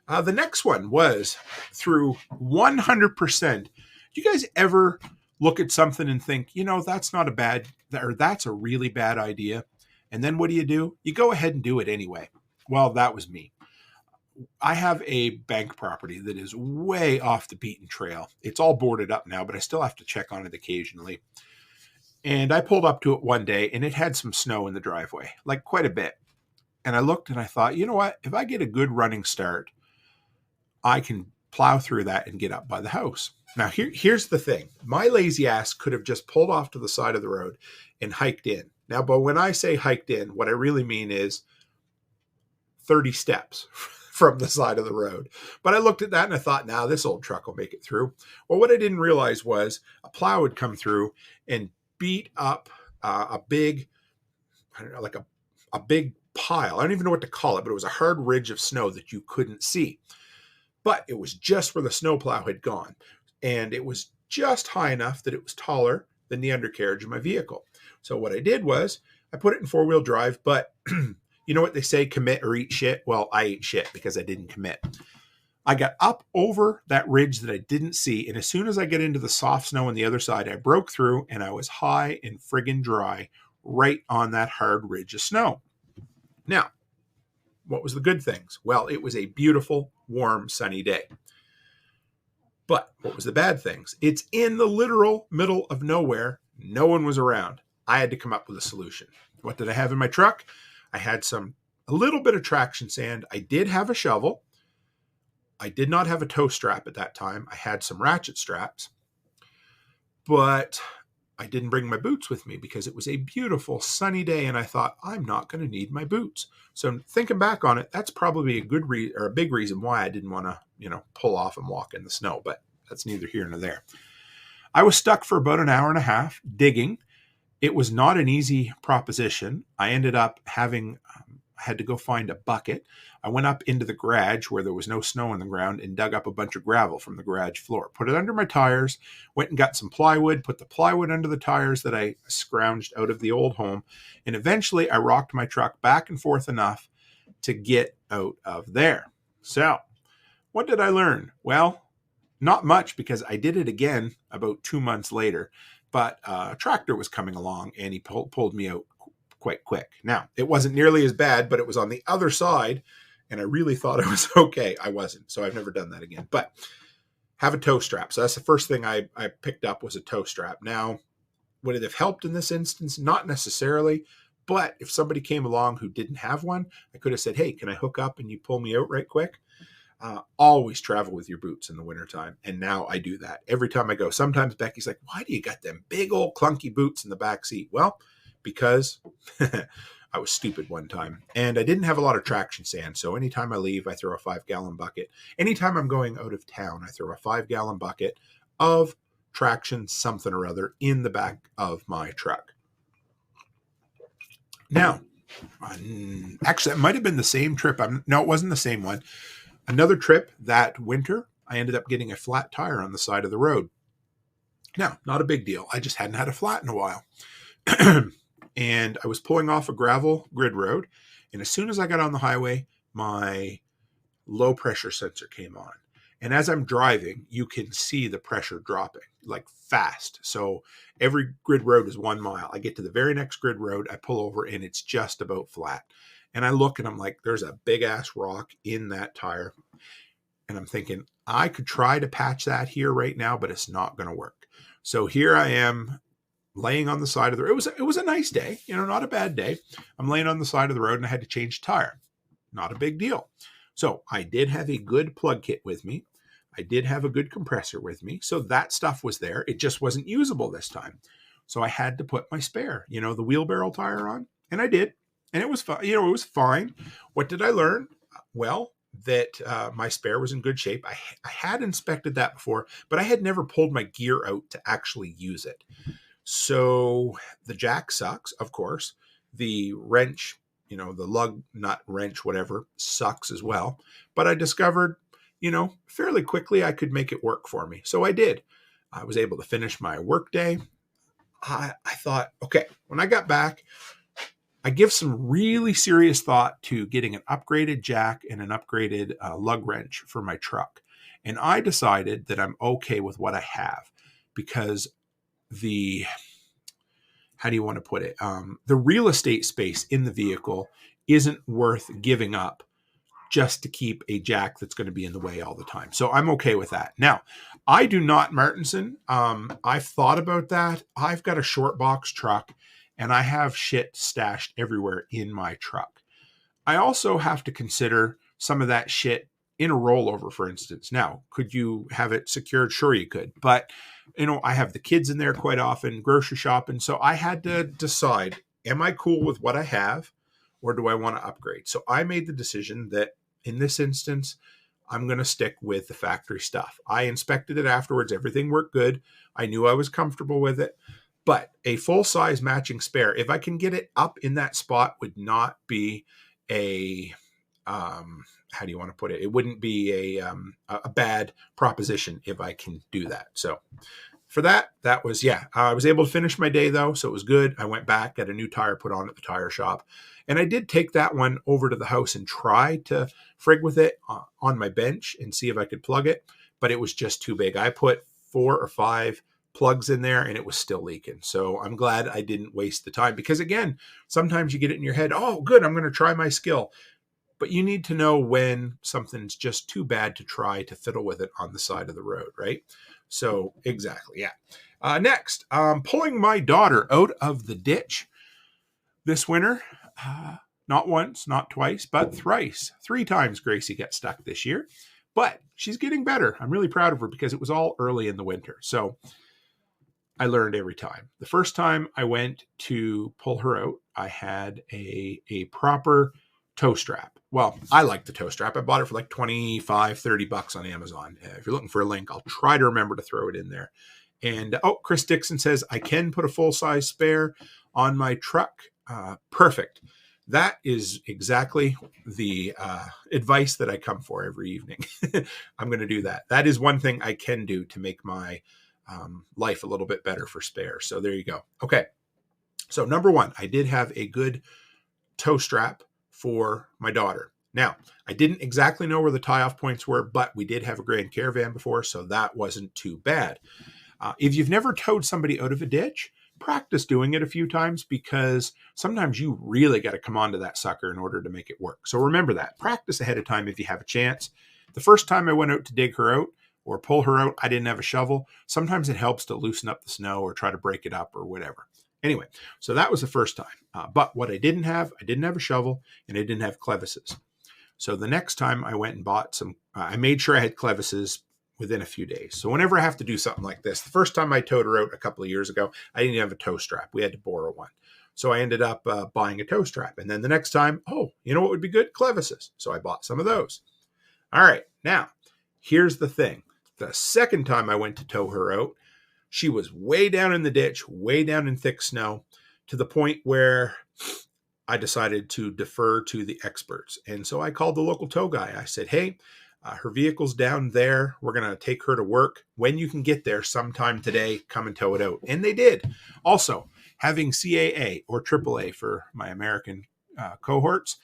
The next one was through 100%. Do you guys ever look at something and think, that's not a bad, or that's a really bad idea? And then what do? You go ahead and do it anyway. Well, that was me. I have a bank property that is way off the beaten trail. It's all boarded up now, but I still have to check on it occasionally. And I pulled up to it one day and it had some snow in the driveway, like quite a bit. And I looked and I thought, you know what? If I get a good running start, I can plow through that and get up by the house. Now, here's the thing. My lazy ass could have just pulled off to the side of the road and hiked in. Now, but when I say hiked in, what I really mean is 30 steps from the side of the road. But I looked at that and I thought, nah, this old truck will make it through. Well, what I didn't realize was a plow would come through and beat up a big, I don't know, like a big pile. I don't even know what to call it, but it was a hard ridge of snow that you couldn't see. But it was just where the snowplow had gone. And it was just high enough that it was taller than the undercarriage of my vehicle. So what I did was I put it in 4-wheel drive, but you know what they say, commit or eat shit? Well, I ate shit because I didn't commit. I got up over that ridge that I didn't see. And as soon as I get into the soft snow on the other side, I broke through and I was high and friggin' dry right on that hard ridge of snow. Now, what was the good things? Well, it was a beautiful, warm, sunny day. But what was the bad things? It's in the literal middle of nowhere. No one was around. I had to come up with a solution. What did I have in my truck? I had a little bit of traction sand. I did have a shovel. I did not have a tow strap at that time. I had some ratchet straps. But I didn't bring my boots with me because it was a beautiful sunny day and I thought, I'm not going to need my boots. So thinking back on it, that's probably a big reason why I didn't want to, pull off and walk in the snow, but that's neither here nor there. I was stuck for about an hour and a half digging. It was not an easy proposition. I ended up had to go find a bucket. I went up into the garage where there was no snow on the ground and dug up a bunch of gravel from the garage floor, put it under my tires, went and got some plywood, put the plywood under the tires that I scrounged out of the old home. And eventually I rocked my truck back and forth enough to get out of there. So what did I learn? Well, not much because I did it again about 2 months later, but a tractor was coming along and he pulled me out quite quick. Now, it wasn't nearly as bad, but it was on the other side and I really thought I was okay. I wasn't, so I've never done that again. But have a tow strap. So that's the first thing I picked up was a tow strap. Now, would it have helped in this instance? Not necessarily. But if somebody came along who didn't have one, I could have said, hey, can I hook up and you pull me out right quick? Always travel with your boots in the wintertime. And now I do that every time I go. Sometimes Becky's like, why do you got them big old clunky boots in the back seat? Well, because I was stupid one time and I didn't have a lot of traction sand. So anytime I leave, I throw a 5-gallon bucket. Anytime I'm going out of town, I throw a 5-gallon bucket of traction something or other in the back of my truck. Now, actually, it might have been the same trip. No, it wasn't the same one. Another trip that winter, I ended up getting a flat tire on the side of the road. Now, not a big deal. I just hadn't had a flat in a while. And I was pulling off a gravel grid road. And as soon as I got on the highway, my low pressure sensor came on. And as I'm driving, you can see the pressure dropping like fast. So every grid road is 1 mile. I get to the very next grid road, I pull over and it's just about flat. And I look and I'm like, there's a big ass rock in that tire. And I'm thinking, I could try to patch that here right now, but it's not going to work. So here I am laying on the side of the road. It was a nice day, not a bad day. I'm laying on the side of the road and I had to change the tire. Not a big deal. So I did have a good plug kit with me. I did have a good compressor with me. So that stuff was there. It just wasn't usable this time. So I had to put my spare, the wheelbarrow tire on. And I did. And it was fine. It was fine. What did I learn? Well, that my spare was in good shape. I had inspected that before, but I had never pulled my gear out to actually use it. So the jack sucks, of course. The wrench, the lug nut wrench, whatever, sucks as well. But I discovered, fairly quickly I could make it work for me. So I did. I was able to finish my work day. I thought, okay, when I got back, I give some really serious thought to getting an upgraded jack and an upgraded lug wrench for my truck. And I decided that I'm okay with what I have because how do you want to put it? The real estate space in the vehicle isn't worth giving up just to keep a jack that's going to be in the way all the time. So I'm okay with that. Now, I do not, Martinson. I've thought about that. I've got a short box truck and I have shit stashed everywhere in my truck. I also have to consider some of that shit in a rollover, for instance. Now, could you have it secured? Sure, you could. But, I have the kids in there quite often, grocery shopping. So I had to decide, am I cool with what I have or do I want to upgrade? So I made the decision that in this instance, I'm going to stick with the factory stuff. I inspected it afterwards. Everything worked good. I knew I was comfortable with it. But a full-size matching spare, if I can get it up in that spot, would not be a, how do you want to put it? It wouldn't be a bad proposition if I can do that. So for that was, I was able to finish my day though. So it was good. I went back, got a new tire put on at the tire shop. And I did take that one over to the house and try to frig with it on my bench and see if I could plug it. But it was just too big. I put 4 or 5 plugs in there and it was still leaking. So I'm glad I didn't waste the time because again, sometimes you get it in your head, oh, good, I'm going to try my skill. But you need to know when something's just too bad to try to fiddle with it on the side of the road, right? So exactly, yeah. Next, pulling my daughter out of the ditch this winter. Not once, not twice, but thrice. 3 times Gracie got stuck this year. But she's getting better. I'm really proud of her because it was all early in the winter. So I learned every time. The first time I went to pull her out, I had a proper toe strap. Well, I like the toe strap. I bought it for like $25-$30 on Amazon. If you're looking for a link, I'll try to remember to throw it in there. And Chris Dixon says, I can put a full-size spare on my truck. Perfect. That is exactly the advice that I come for every evening. I'm going to do that. That is one thing I can do to make my life a little bit better for spares. So there you go. Okay. So number 1, I did have a good toe strap for my daughter. Now, I didn't exactly know where the tie-off points were, but we did have a Grand Caravan before, so that wasn't too bad. If you've never towed somebody out of a ditch, practice doing it a few times, because sometimes you really got to come onto that sucker in order to make it work. So remember that. Practice ahead of time if you have a chance. The first time I went out to dig her out or pull her out, I didn't have a shovel. Sometimes it helps to loosen up the snow or try to break it up or whatever. Anyway, so that was the first time. But what I didn't have a shovel, and I didn't have clevises. So the next time I went and bought some, I made sure I had clevises within a few days. So whenever I have to do something like this, the first time I towed her out a couple of years ago, I didn't have a tow strap. We had to borrow one. So I ended up buying a tow strap. And then the next time, you know what would be good? Clevises. So I bought some of those. All right. Now, here's the thing. The second time I went to tow her out, she was way down in the ditch, way down in thick snow, to the point where I decided to defer to the experts. And so I called the local tow guy. I said, hey, her vehicle's down there. We're going to take her to work. When you can get there sometime today, come and tow it out. And they did. Also, having CAA or AAA for my American cohorts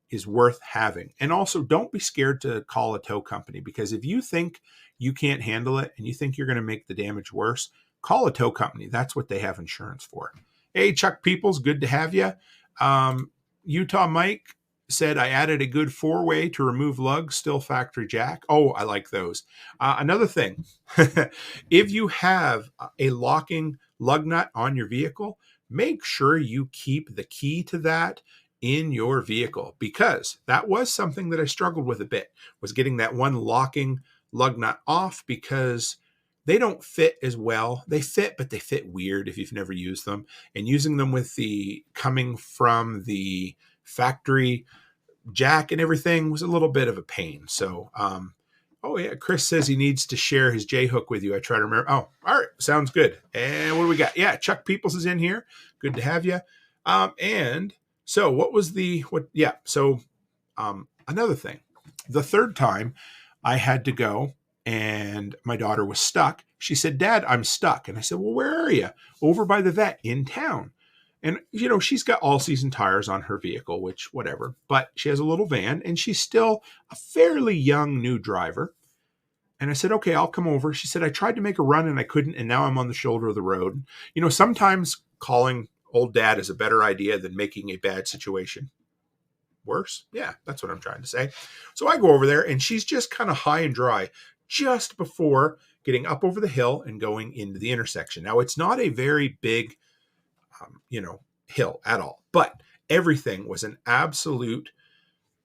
is worth having. And also, don't be scared to call a tow company, because if you think you can't handle it and you think you're going to make the damage worse, call a tow company. That's what they have insurance for. Hey, Chuck Peoples, good to have you. Utah Mike said, I added a good 4-way to remove lugs, still factory jack. Oh, I like those. Another thing, if you have a locking lug nut on your vehicle, make sure you keep the key to that in your vehicle, because that was something that I struggled with a bit, was getting that one locking lug nut off, because they don't fit as well. They fit, but they fit weird if you've never used them. And using them with the coming from the factory jack and everything was a little bit of a pain. So, Chris says he needs to share his J-hook with you. I try to remember. Oh, all right. Sounds good. And what do we got? Yeah, Chuck Peoples is in here. Good to have you. And so another thing. The third time I had to go, and my daughter was stuck. She said, Dad, I'm stuck. And I said, well, where are you? Over by the vet in town. And, she's got all-season tires on her vehicle, which, whatever. But she has a little van, and she's still a fairly young new driver. And I said, okay, I'll come over. She said, I tried to make a run, and I couldn't, and now I'm on the shoulder of the road. Sometimes calling old dad is a better idea than making a bad situation worse. Yeah, that's what I'm trying to say. So I go over there, and she's just kind of high and dry just before getting up over the hill and going into the intersection. Now, it's not a very big, hill at all, but everything was an absolute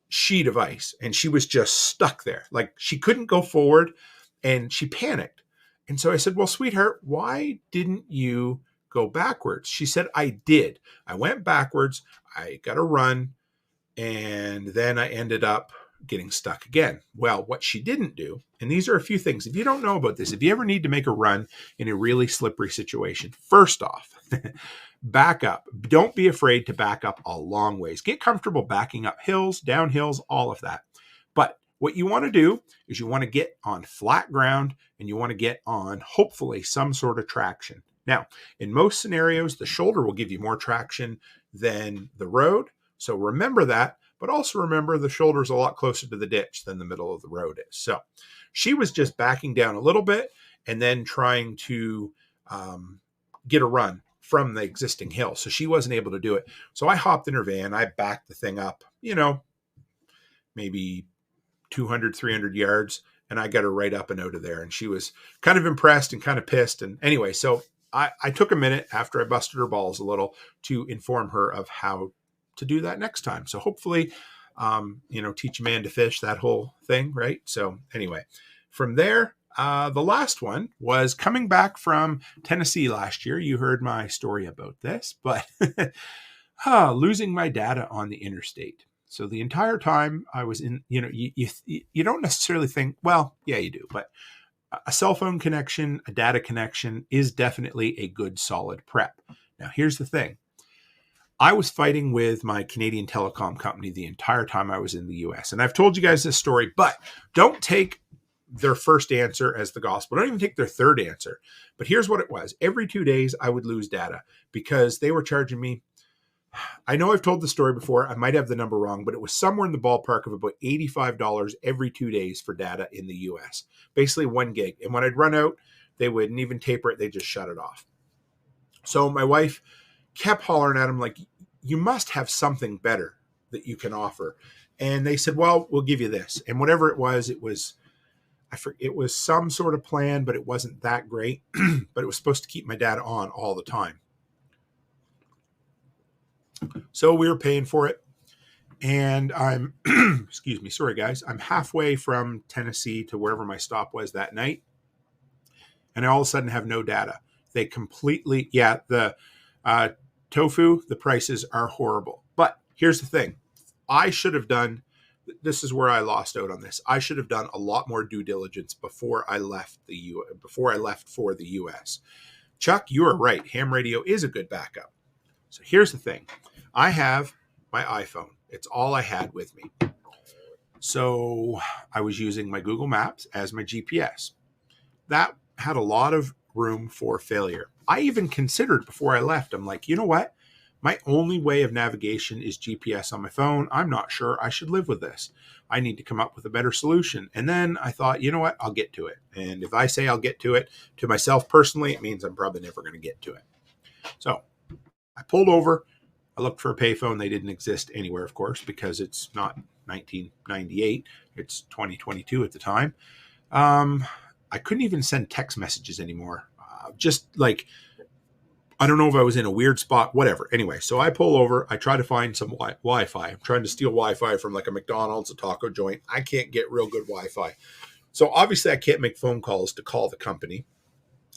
sheet of ice, and she was just stuck there. Like, she couldn't go forward, and she panicked. And so I said, well, sweetheart, why didn't you go backwards? She said, I did. I went backwards. I got a run, and then I ended up getting stuck again. Well, what she didn't do, and these are a few things, if you don't know about this, if you ever need to make a run in a really slippery situation, first off, back up. Don't be afraid to back up a long ways. Get comfortable backing up hills, down hills, all of that. But what you want to do is you want to get on flat ground, and you want to get on, hopefully, some sort of traction. Now, in most scenarios, the shoulder will give you more traction than the road. So remember that. But also remember, the shoulder's a lot closer to the ditch than the middle of the road is. So she was just backing down a little bit and then trying to get a run from the existing hill. So she wasn't able to do it. So I hopped in her van. I backed the thing up, maybe 200, 300 yards. And I got her right up and out of there. And she was kind of impressed and kind of pissed. And anyway, so I took a minute after I busted her balls a little to inform her of how to do that next time. So hopefully, teach a man to fish, that whole thing, right? So anyway, from there, the last one was coming back from Tennessee last year. You heard my story about this, but losing my data on the interstate. So the entire time I was in, you don't necessarily think, well, yeah, you do, but a cell phone connection, a data connection is definitely a good solid prep. Now, here's the thing. I was fighting with my Canadian telecom company the entire time I was in the U.S. And I've told you guys this story, but don't take their first answer as the gospel. Don't even take their third answer. But here's what it was. Every 2 days, I would lose data because they were charging me. I know I've told the story before. I might have the number wrong, but it was somewhere in the ballpark of about $85 every 2 days for data in the U.S. Basically 1 gig. And when I'd run out, they wouldn't even taper it. They just shut it off. So my wife kept hollering at him like, you must have something better that you can offer. And they said, well, we'll give you this. And whatever it was, it was some sort of plan, but it wasn't that great. But it was supposed to keep my dad on all the time. So we were paying for it. And I'm, excuse me, sorry guys, I'm halfway from Tennessee to wherever my stop was that night. And I all of a sudden have no data. They completely, the tofu, the prices are horrible. But here's the thing. This is where I lost out on this. I should have done a lot more due diligence before I left for the U.S. Chuck, you are right. Ham radio is a good backup. So here's the thing. I have my iPhone. It's all I had with me. So I was using my Google Maps as my GPS. That had a lot of room for failure. I even considered before I left, I'm like, you know what? My only way of navigation is GPS on my phone. I'm not sure I should live with this. I need to come up with a better solution. And then I thought, you know what? I'll get to it. And if I say I'll get to it to myself personally, it means I'm probably never going to get to it. So I pulled over. I looked for a payphone. They didn't exist anywhere, of course, because it's not 1998. It's 2022 at the time. I couldn't even send text messages anymore. Just like, I don't know if I was in a weird spot, whatever. Anyway, so I pull over. I try to find some Wi-Fi. I'm trying to steal Wi-Fi from like a McDonald's, a taco joint. I can't get real good Wi-Fi. So obviously I can't make phone calls to call the company.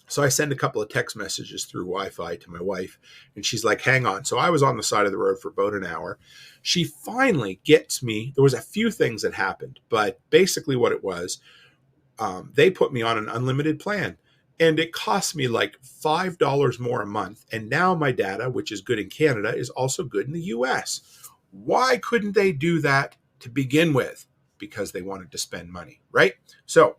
So I send a couple of text messages through Wi-Fi to my wife, and she's like, hang on. So I was on the side of the road for about an hour. She finally gets me. There was a few things that happened, but basically what it was, they put me on an unlimited plan, and it cost me like $5 more a month. And now my data, which is good in Canada, is also good in the U.S. Why couldn't they do that to begin with? Because they wanted to spend money, right? So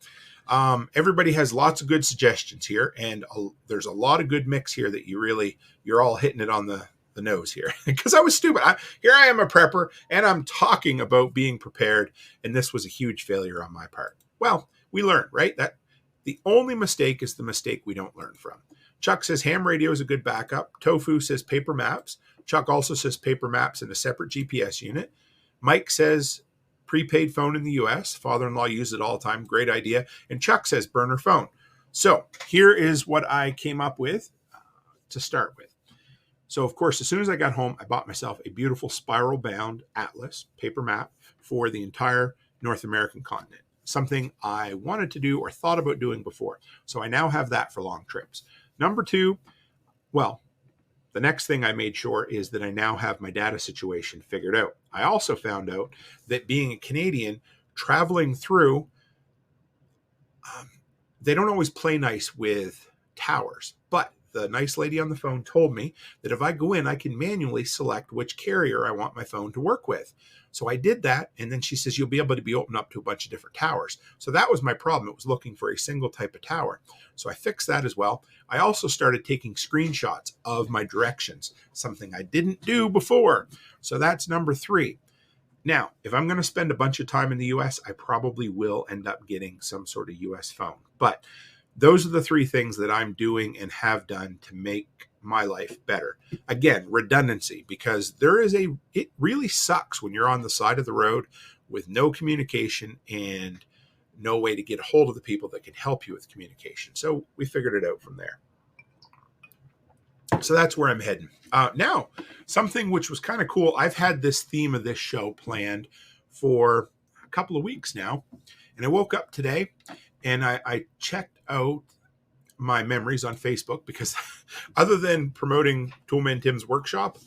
everybody has lots of good suggestions here, and there's a lot of good mix here that you're all hitting it on the nose here. Because I was stupid. Here I am, a prepper, and I'm talking about being prepared, and this was a huge failure on my part. Well, we learned, right? That the only mistake is the mistake we don't learn from. Chuck says ham radio is a good backup. Tofu says paper maps. Chuck also says paper maps in a separate GPS unit. Mike says prepaid phone in the U.S. Father-in-law uses it all the time. Great idea. And Chuck says burner phone. So here is what I came up with to start with. So, of course, as soon as I got home, I bought myself a beautiful spiral-bound atlas paper map for the entire North American continent. Something I wanted to do or thought about doing before. So I now have that for long trips. Number two, well, the next thing I made sure is that I now have my data situation figured out. I also found out that being a Canadian, traveling through, they don't always play nice with towers. But the nice lady on the phone told me that if I go in, I can manually select which carrier I want my phone to work with. So I did that, and then she says, you'll be able to be opened up to a bunch of different towers. So that was my problem. It was looking for a single type of tower. So I fixed that as well. I also started taking screenshots of my directions, something I didn't do before. So that's number three. Now, if I'm going to spend a bunch of time in the U.S., I probably will end up getting some sort of U.S. phone. But those are the three things that I'm doing and have done to make my life better. Again, redundancy, because it really sucks when you're on the side of the road with no communication and no way to get a hold of the people that can help you with communication. So we figured it out from there. So that's where I'm heading. Now, something which was kind of cool. I've had this theme of this show planned for a couple of weeks now. And I woke up today and I checked out my memories on Facebook, because other than promoting Toolman Tim's workshop,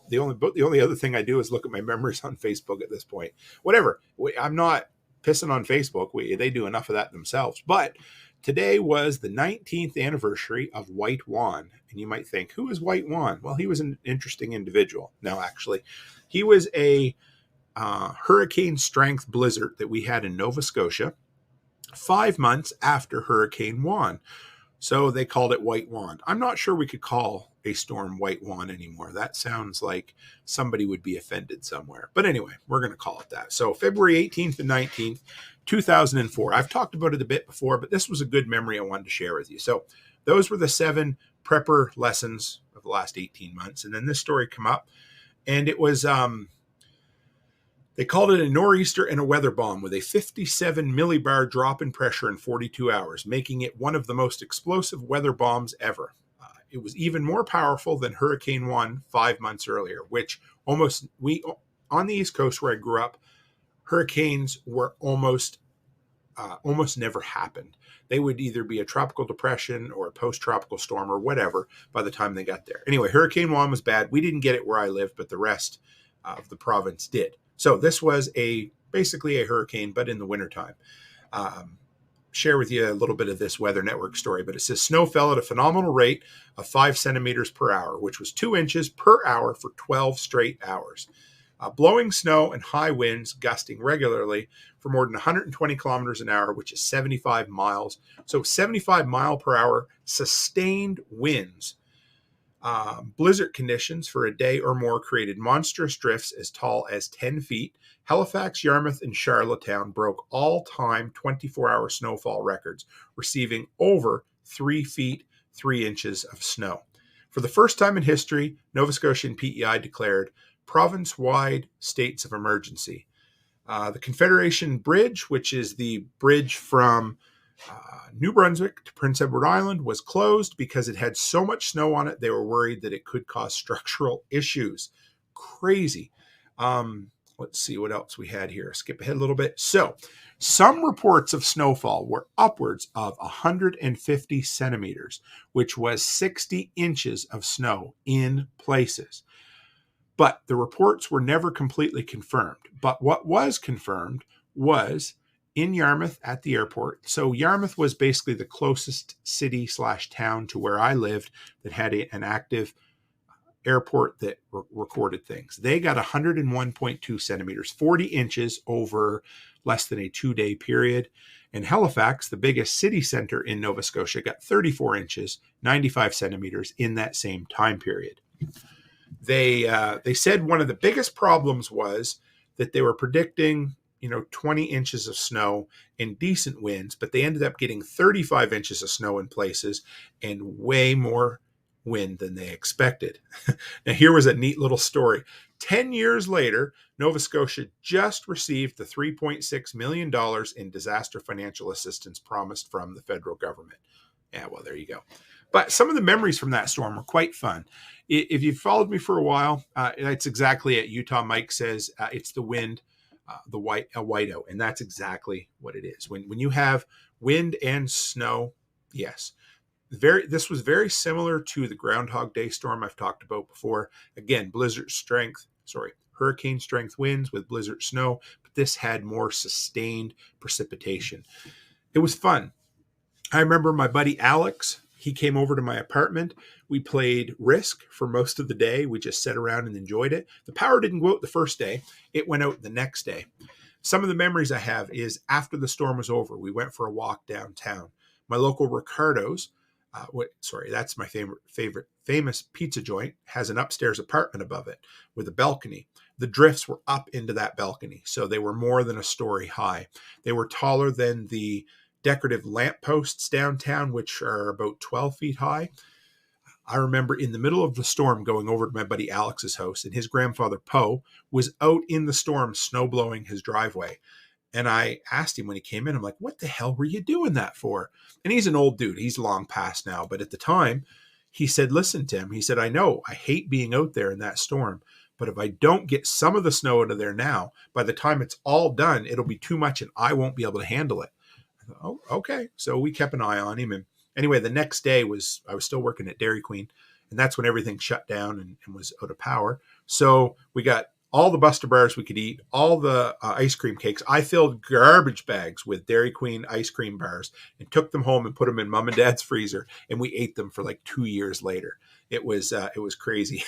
the only other thing I do is look at my memories on Facebook at this point. Whatever. I'm not pissing on Facebook. They do enough of that themselves. But today was the 19th anniversary of White Juan. And you might think, who is White Juan? Well, he was an interesting individual. No, actually, he was a hurricane strength blizzard that we had in Nova Scotia 5 months after Hurricane Juan. So they called it White Juan. I'm not sure we could call a storm White Juan anymore. That sounds like somebody would be offended somewhere. But anyway, we're going to call it that. So February 18th and 19th, 2004. I've talked about it a bit before, but this was a good memory I wanted to share with you. So those were the 7 prepper lessons, the last 18 months. And then this story come up, and it was, they called it a nor'easter and a weather bomb with a 57 millibar drop in pressure in 42 hours, making it one of the most explosive weather bombs ever. It was even more powerful than Hurricane 1 5 months earlier, which on the East Coast where I grew up, hurricanes were almost never happened. They would either be a tropical depression or a post-tropical storm or whatever by the time they got there. Anyway, Hurricane 1 was bad. We didn't get it where I lived, but the rest of the province did. So this was basically a hurricane, but in the wintertime. Share with you a little bit of this Weather Network story, but it says snow fell at a phenomenal rate of 5 centimeters per hour, which was 2 inches per hour for 12 straight hours. Blowing snow and high winds gusting regularly for more than 120 kilometers an hour, which is 75 miles. So 75 mile per hour sustained winds. Blizzard conditions for a day or more created monstrous drifts as tall as 10 feet. Halifax, Yarmouth, and Charlottetown broke all-time 24-hour snowfall records, receiving over 3 feet, 3 inches of snow. For the first time in history, Nova Scotia and PEI declared province-wide states of emergency. The Confederation Bridge, which is the bridge from New Brunswick to Prince Edward Island, was closed because it had so much snow on it, they were worried that it could cause structural issues. Crazy. Let's see what else we had here. Skip ahead a little bit. So, some reports of snowfall were upwards of 150 centimeters, which was 60 inches of snow in places. But the reports were never completely confirmed. But what was confirmed was in Yarmouth at the airport. So Yarmouth was basically the closest city/town to where I lived that had an active airport that recorded things. They got 101.2 centimeters, 40 inches over less than a 2-day period. And Halifax, the biggest city center in Nova Scotia, got 34 inches, 95 centimeters in that same time period. They said one of the biggest problems was that they were predicting 20 inches of snow and decent winds, but they ended up getting 35 inches of snow in places and way more wind than they expected. Now, here was a neat little story. 10 years later, Nova Scotia just received the $3.6 million in disaster financial assistance promised from the federal government. Yeah, well, there you go. But some of the memories from that storm were quite fun. If you've followed me for a while, it's exactly it. Utah Mike says it's the wind, a whiteout, and that's exactly what it is. When you have wind and snow, yes. This was very similar to the Groundhog Day storm I've talked about before. Again, hurricane strength winds with blizzard snow, but this had more sustained precipitation. It was fun. I remember my buddy Alex, he came over to my apartment. We played Risk for most of the day. We just sat around and enjoyed it. The power didn't go out the first day. It went out the next day. Some of the memories I have is after the storm was over, we went for a walk downtown. My local Ricardo's, that's my favorite famous pizza joint, has an upstairs apartment above it with a balcony. The drifts were up into that balcony, so they were more than a story high. They were taller than the decorative lampposts downtown, which are about 12 feet high. I remember in the middle of the storm going over to my buddy Alex's house, and his grandfather Poe was out in the storm snow blowing his driveway. And I asked him when he came in, I'm like, what the hell were you doing that for? And he's an old dude. He's long past now. But at the time, he said, listen, Tim, he said, I know I hate being out there in that storm, but if I don't get some of the snow out of there now, by the time it's all done, it'll be too much and I won't be able to handle it. I thought, oh, okay. So we kept an eye on him. And anyway, the next day I was still working at Dairy Queen, and that's when everything shut down and was out of power. So we got all the Buster bars we could eat, all the ice cream cakes. I filled garbage bags with Dairy Queen ice cream bars and took them home and put them in Mom and Dad's freezer. And we ate them for like 2 years later. It was crazy.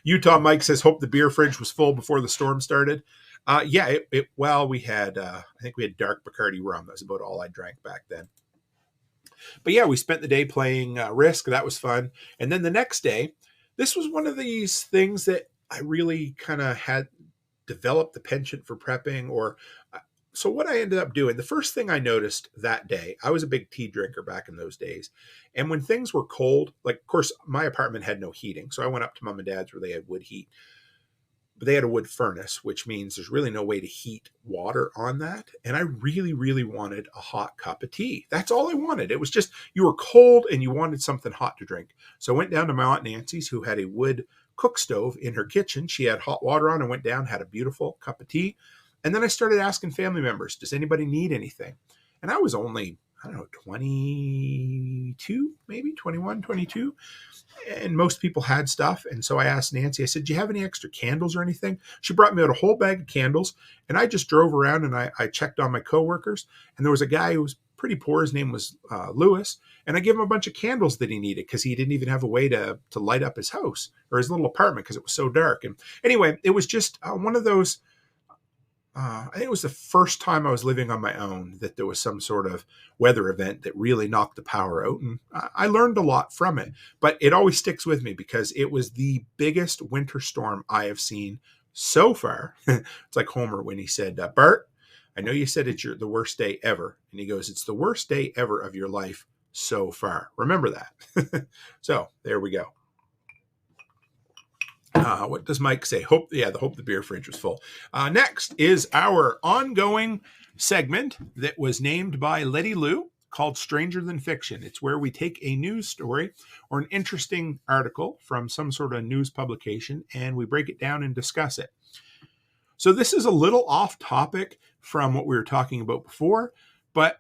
Utah Mike says, hope the beer fridge was full before the storm started. We had, I think we had dark Bacardi rum. That's about all I drank back then. But yeah, we spent the day playing Risk. That was fun. And then the next day, this was one of these things that I really kind of had developed the penchant for prepping, or so what I ended up doing, the first thing I noticed that day, I was a big tea drinker back in those days. And when things were cold, like, of course, my apartment had no heating. So I went up to mom and dad's where they had wood heat. But they had a wood furnace, which means there's really no way to heat water on that. And I really, really wanted a hot cup of tea. That's all I wanted. It was just, you were cold and you wanted something hot to drink. So I went down to my Aunt Nancy's, who had a wood cook stove in her kitchen. She had hot water on. I went down, had a beautiful cup of tea. And then I started asking family members, does anybody need anything? And I was only, I don't know, 22, maybe 21, 22. And most people had stuff. And so I asked Nancy, I said, do you have any extra candles or anything? She brought me out a whole bag of candles. And I just drove around and I checked on my coworkers. And there was a guy who was pretty poor. His name was Lewis. And I gave him a bunch of candles that he needed because he didn't even have a way to light up his house or his little apartment because it was so dark. And anyway, it was just one of those, I think it was the first time I was living on my own that there was some sort of weather event that really knocked the power out. And I learned a lot from it, but it always sticks with me because it was the biggest winter storm I have seen so far. It's like Homer when he said, Bart, I know you said it's the worst day ever. And he goes, it's the worst day ever of your life so far. Remember that. So there we go. What does Mike say? Hope the beer fridge was full. Next is our ongoing segment that was named by Letty Lou called Stranger Than Fiction. It's where we take a news story or an interesting article from some sort of news publication and we break it down and discuss it. So this is a little off topic from what we were talking about before, but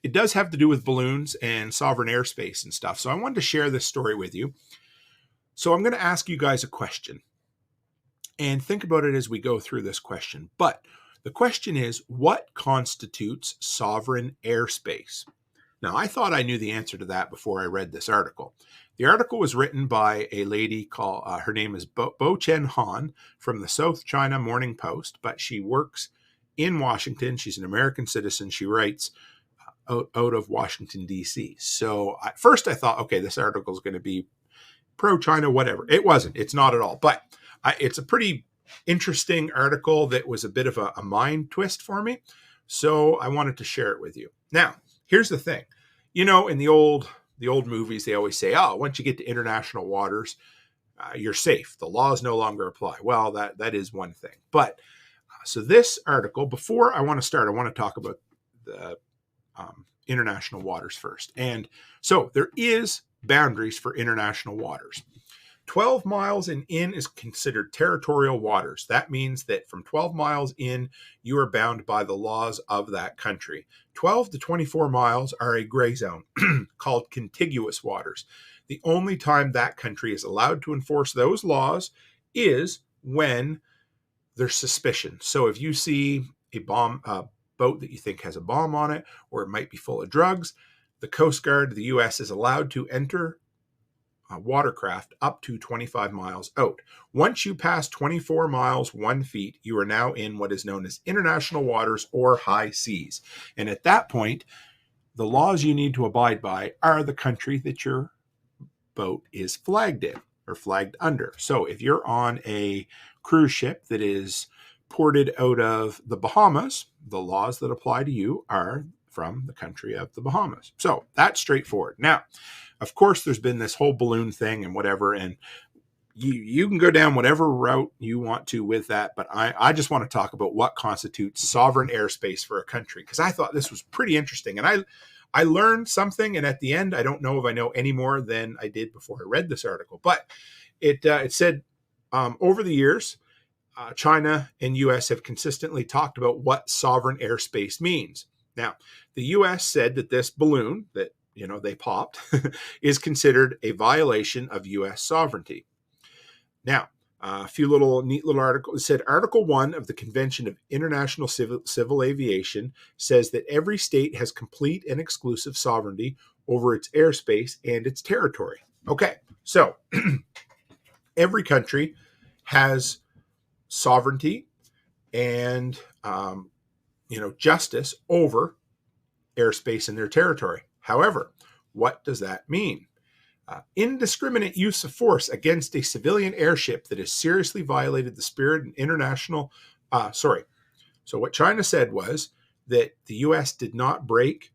it does have to do with balloons and sovereign airspace and stuff. So I wanted to share this story with you. So I'm going to ask you guys a question and think about it as we go through this question. But the question is, what constitutes sovereign airspace? Now, I thought I knew the answer to that before I read this article. The article was written by a lady called, her name is Bo Chen Han from the South China Morning Post, but she works in Washington. She's an American citizen. She writes out of Washington, D.C. So at first I thought, okay, this article is going to be pro-China, whatever. It wasn't. It's not at all. But it's a pretty interesting article that was a bit of a mind twist for me. So I wanted to share it with you. Now, here's the thing. You know, in the old movies, they always say, oh, once you get to international waters, you're safe. The laws no longer apply. Well, that is one thing. But so this article, before I want to start, I want to talk about the international waters first. And so there is boundaries for international waters. 12 miles and in is considered territorial waters. That means that from 12 miles in, you are bound by the laws of that country. 12 to 24 miles are a gray zone called contiguous waters. The only time that country is allowed to enforce those laws is when there's suspicion. So if you see a boat that you think has a bomb on it, or it might be full of drugs, the Coast Guard, the U.S., is allowed to enter a watercraft up to 25 miles out. Once you pass 24 miles 1 feet, you are now in what is known as international waters or high seas. And at that point, the laws you need to abide by are the country that your boat is flagged in or flagged under. So if you're on a cruise ship that is ported out of the Bahamas, the laws that apply to you are from the country of the Bahamas. So that's straightforward. Now, of course, there's been this whole balloon thing and whatever, and you can go down whatever route you want to with that, but I just want to talk about what constitutes sovereign airspace for a country, because I thought this was pretty interesting, and I learned something, and at the end, I don't know if I know any more than I did before I read this article, but it said over the years, China and U.S. have consistently talked about what sovereign airspace means. Now, the U.S. said that this balloon that, they popped is considered a violation of U.S. sovereignty. Now, a few neat little articles. It said Article 1 of the Convention of International Civil Aviation says that every state has complete and exclusive sovereignty over its airspace and its territory. Okay, so every country has sovereignty and justice over airspace in their territory. However, what does that mean? Indiscriminate use of force against a civilian airship that has seriously violated the spirit and So what China said was that the U.S. did not break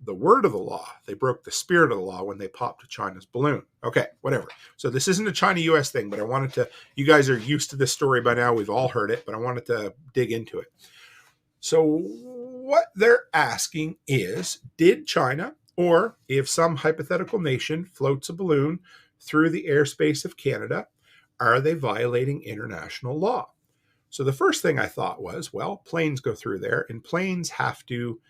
the word of the law. They broke the spirit of the law when they popped China's balloon. Okay, whatever. So this isn't a China-U.S. thing, but I wanted to, you guys are used to this story by now. We've all heard it, but I wanted to dig into it. So what they're asking is, did China, or if some hypothetical nation floats a balloon through the airspace of Canada, are they violating international law? So the first thing I thought was, well, planes go through there, and planes have to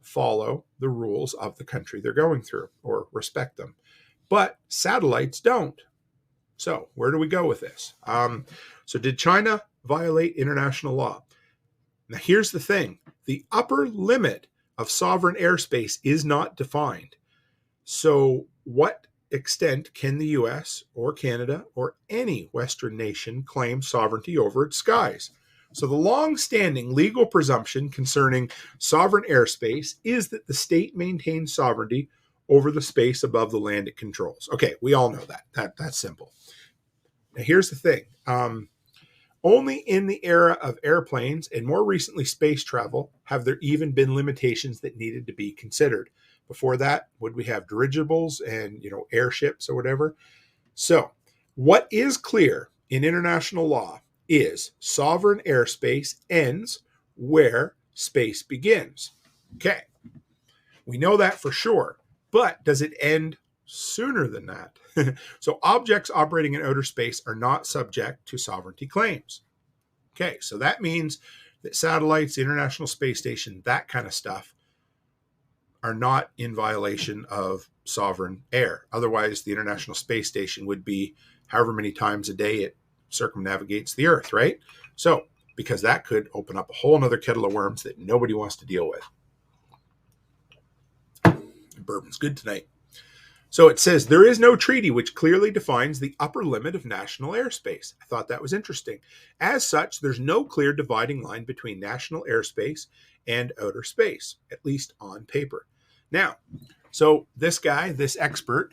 follow the rules of the country they're going through or respect them. But satellites don't. So where do we go with this? So did China violate international law? Now here's the thing. The upper limit of sovereign airspace is not defined. So what extent can the US or Canada or any Western nation claim sovereignty over its skies? So the long-standing legal presumption concerning sovereign airspace is that the state maintains sovereignty over the space above the land it controls. Okay, we all know that. That's simple. Now here's the thing. Only in the era of airplanes and more recently space travel have there even been limitations that needed to be considered. Before that, would we have dirigibles and airships or whatever? So what is clear in international law is sovereign airspace ends where space begins. Okay, we know that for sure, but does it end sooner than that? So objects operating in outer space are not subject to sovereignty claims. Okay, so that means that satellites, the International Space Station, that kind of stuff are not in violation of sovereign air. Otherwise, the International Space Station would be however many times a day it circumnavigates the Earth, right? So, because that could open up a whole nother kettle of worms that nobody wants to deal with. Bourbon's good tonight. So it says, there is no treaty which clearly defines the upper limit of national airspace. I thought that was interesting. As such, there's no clear dividing line between national airspace and outer space, at least on paper. Now, so this guy, this expert,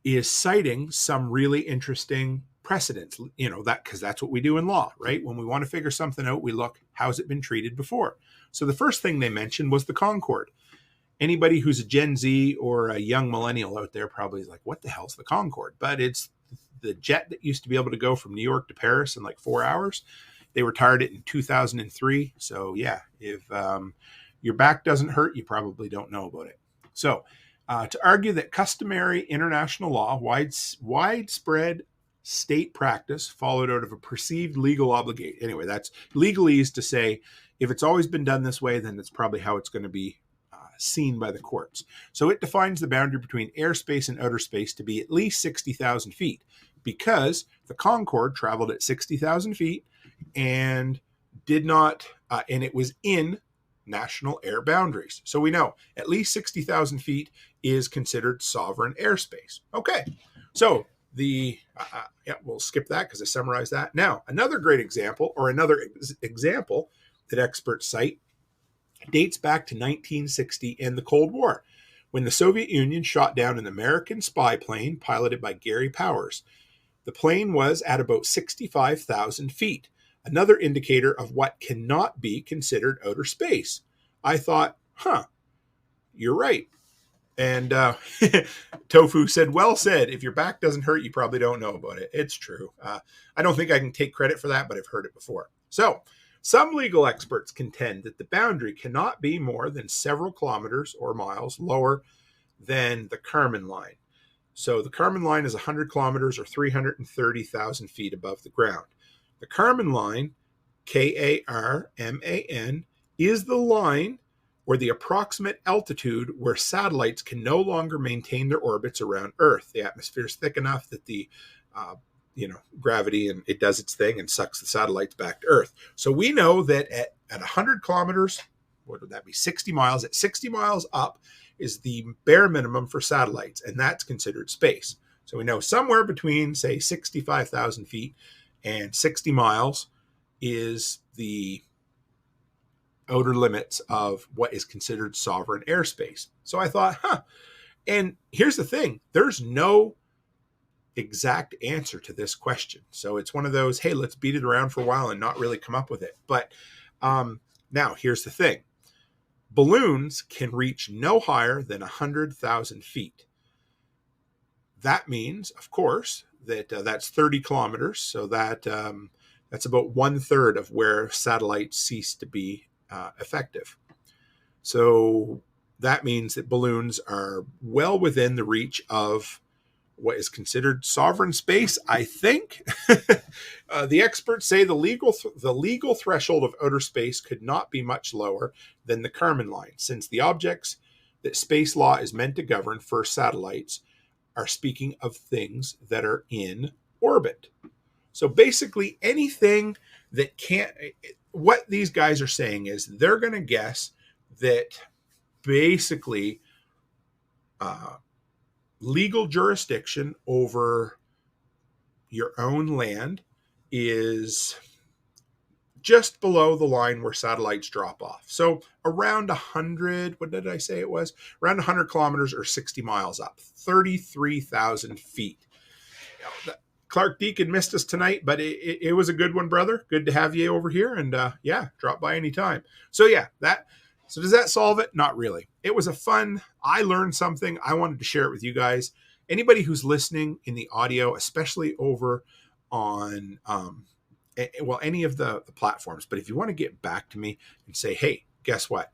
is citing some really interesting precedents, that because that's what we do in law, right? When we want to figure something out, we look, how's it been treated before? So the first thing they mentioned was the Concorde. Anybody who's a Gen Z or a young millennial out there probably is like, what the hell's the Concorde? But it's the jet that used to be able to go from New York to Paris in like 4 hours. They retired it in 2003. So yeah, if your back doesn't hurt, you probably don't know about it. So to argue that customary international law, widespread state practice followed out of a perceived legal obligation. Anyway, that's legalese to say, if it's always been done this way, then it's probably how it's going to be seen by the courts. So it defines the boundary between airspace and outer space to be at least 60,000 feet because the Concorde traveled at 60,000 feet and did not, and it was in national air boundaries. So we know at least 60,000 feet is considered sovereign airspace. Okay, so we'll skip that because I summarized that. Now, another great example, or another example that experts cite, dates back to 1960 and the Cold War, when the Soviet Union shot down an American spy plane piloted by Gary Powers. The plane was at about 65,000 feet, another indicator of what cannot be considered outer space. I thought, you're right. And Tofu said, well said. If your back doesn't hurt, you probably don't know about it. It's true. I don't think I can take credit for that, but I've heard it before. So some legal experts contend that the boundary cannot be more than several kilometers or miles lower than the Kármán line. So the Kármán line is 100 kilometers or 330,000 feet above the ground. The Kármán line, K-A-R-M-A-N, is the line or the approximate altitude where satellites can no longer maintain their orbits around Earth. The atmosphere is thick enough that the gravity, and it does its thing and sucks the satellites back to Earth. So we know that at 100 kilometers, what would that be, 60 miles? At 60 miles up is the bare minimum for satellites, and that's considered space. So we know somewhere between, say, 65,000 feet and 60 miles is the outer limits of what is considered sovereign airspace. So I thought, and here's the thing, there's no exact answer to this question. So it's one of those, hey, let's beat it around for a while and not really come up with it. But Now, here's the thing. Balloons can reach no higher than 100,000 feet. That means, of course, that that's 30 kilometers. So that's about 1/3 of where satellites cease to be effective. So that means that balloons are well within the reach of what is considered sovereign space, I think. The experts say the legal threshold of outer space could not be much lower than the Kármán line, since the objects that space law is meant to govern for satellites are speaking of things that are in orbit. So basically anything that can't, what these guys are saying is they're going to guess that basically legal jurisdiction over your own land is just below the line where satellites drop off. So around 100, what did I say it was? Around 100 kilometers or 60 miles up, 33,000 feet. Clark Deacon missed us tonight, but it was a good one, brother. Good to have you over here, and yeah, drop by anytime. So does that solve it? Not really. It was I learned something. I wanted to share it with you guys. Anybody who's listening in the audio, especially over on, any of the platforms, but if you want to get back to me and say, hey, guess what?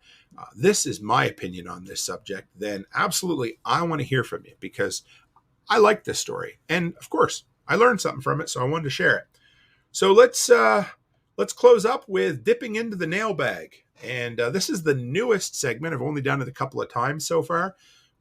This is my opinion on this subject, then absolutely, I want to hear from you because I like this story. And of course, I learned something from it, so I wanted to share it. So let's close up with dipping into the nail bag. And this is the newest segment. I've only done it a couple of times so far.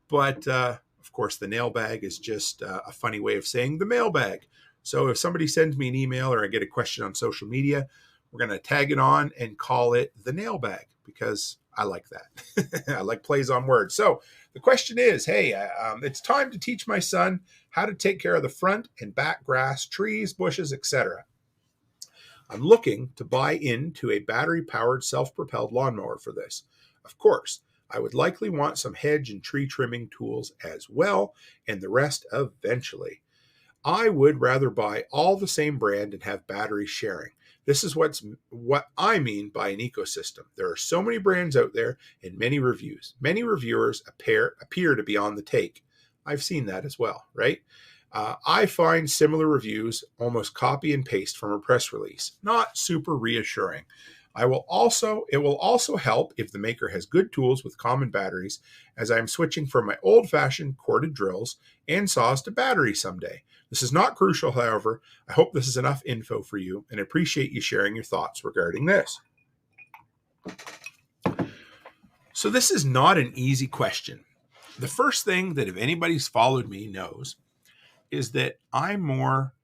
But, of course, the nail bag is just a funny way of saying the mailbag. So if somebody sends me an email or I get a question on social media, we're going to tag it on and call it the nail bag because I like that. I like plays on words. So the question is, hey, it's time to teach my son how to take care of the front and back grass, trees, bushes, etc. I'm looking to buy into a battery-powered self-propelled lawnmower for this. Of course, I would likely want some hedge and tree trimming tools as well, and the rest eventually. I would rather buy all the same brand and have battery sharing. This is what I mean by an ecosystem. There are so many brands out there and many reviews. Many reviewers appear to be on the take. I've seen that as well, right? I find similar reviews almost copy and paste from a press release. Not super reassuring. It will also help if the maker has good tools with common batteries, as I am switching from my old-fashioned corded drills and saws to batteries someday. This is not crucial, however. I hope this is enough info for you and appreciate you sharing your thoughts regarding this. So this is not an easy question. The first thing that if anybody's followed me knows is that I'm more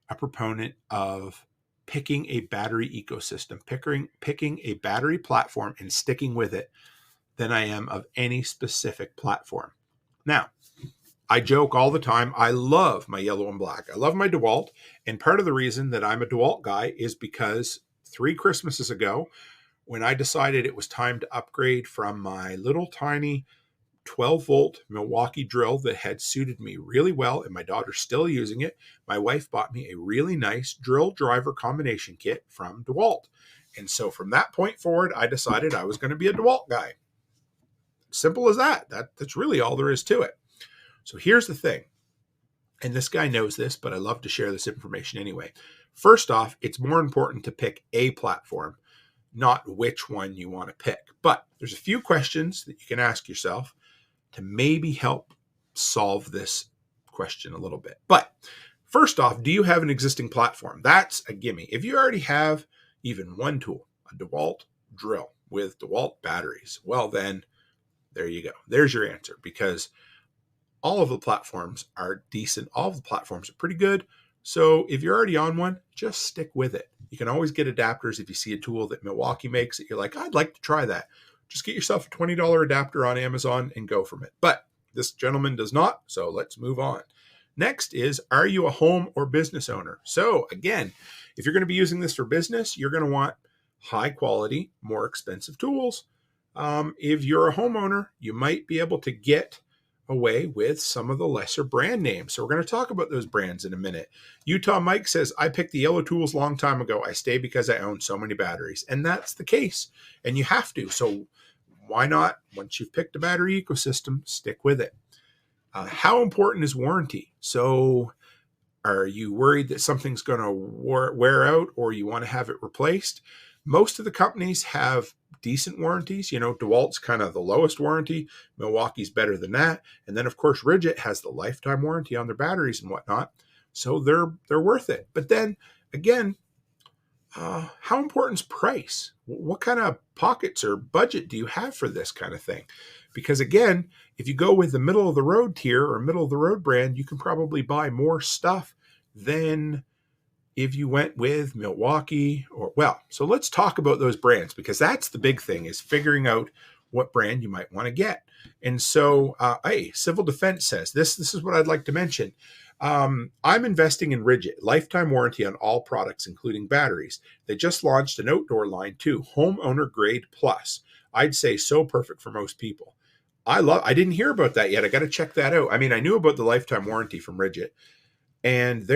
a proponent of picking a battery ecosystem, picking a battery platform and sticking with it than I am of any specific platform. Now, I joke all the time. I love my yellow and black. I love my DeWalt. And part of the reason that I'm a DeWalt guy is because 3 Christmases ago, when I decided it was time to upgrade from my little tiny 12-volt Milwaukee drill that had suited me really well, and my daughter's still using it, my wife bought me a really nice drill driver combination kit from DeWalt. And so from that point forward, I decided I was going to be a DeWalt guy. Simple as that. That's really all there is to it. So here's the thing, and this guy knows this, but I love to share this information anyway. First off, it's more important to pick a platform, not which one you want to pick. But there's a few questions that you can ask yourself to maybe help solve this question a little bit. But first off, do you have an existing platform? That's a gimme. If you already have even one tool, a DeWalt drill with DeWalt batteries, well then, there you go. There's your answer, because all of the platforms are decent. All of the platforms are pretty good. So if you're already on one, just stick with it. You can always get adapters if you see a tool that Milwaukee makes that you're like, I'd like to try that. Just get yourself a $20 adapter on Amazon and go from it. But this gentleman does not, so let's move on. Next is, are you a home or business owner? So again, if you're going to be using this for business, you're going to want high quality, more expensive tools. If you're a homeowner, you might be able to get away with some of the lesser brand names. So we're going to talk about those brands in a minute. Utah Mike says, I picked the yellow tools a long time ago. I stay because I own so many batteries. And that's the case. And you have to. So why not, once you've picked a battery ecosystem, stick with it. How important is warranty? So are you worried that something's going to wear out or you want to have it replaced? Most of the companies have decent warranties. DeWalt's kind of the lowest warranty. Milwaukee's better than that. And then, of course, Ridgid has the lifetime warranty on their batteries and whatnot. So they're worth it. But then, again, how important is price? What kind of pockets or budget do you have for this kind of thing? Because, again, if you go with the middle of the road tier or middle of the road brand, you can probably buy more stuff than if you went with Milwaukee so let's talk about those brands, because that's the big thing, is figuring out what brand you might want to get. And so, Civil Defense says, this is what I'd like to mention. I'm investing in Ridgid, lifetime warranty on all products, including batteries. They just launched an outdoor line too, homeowner grade plus. I'd say so perfect for most people. I didn't hear about that yet. I got to check that out. I mean, I knew about the lifetime warranty from Ridgid. And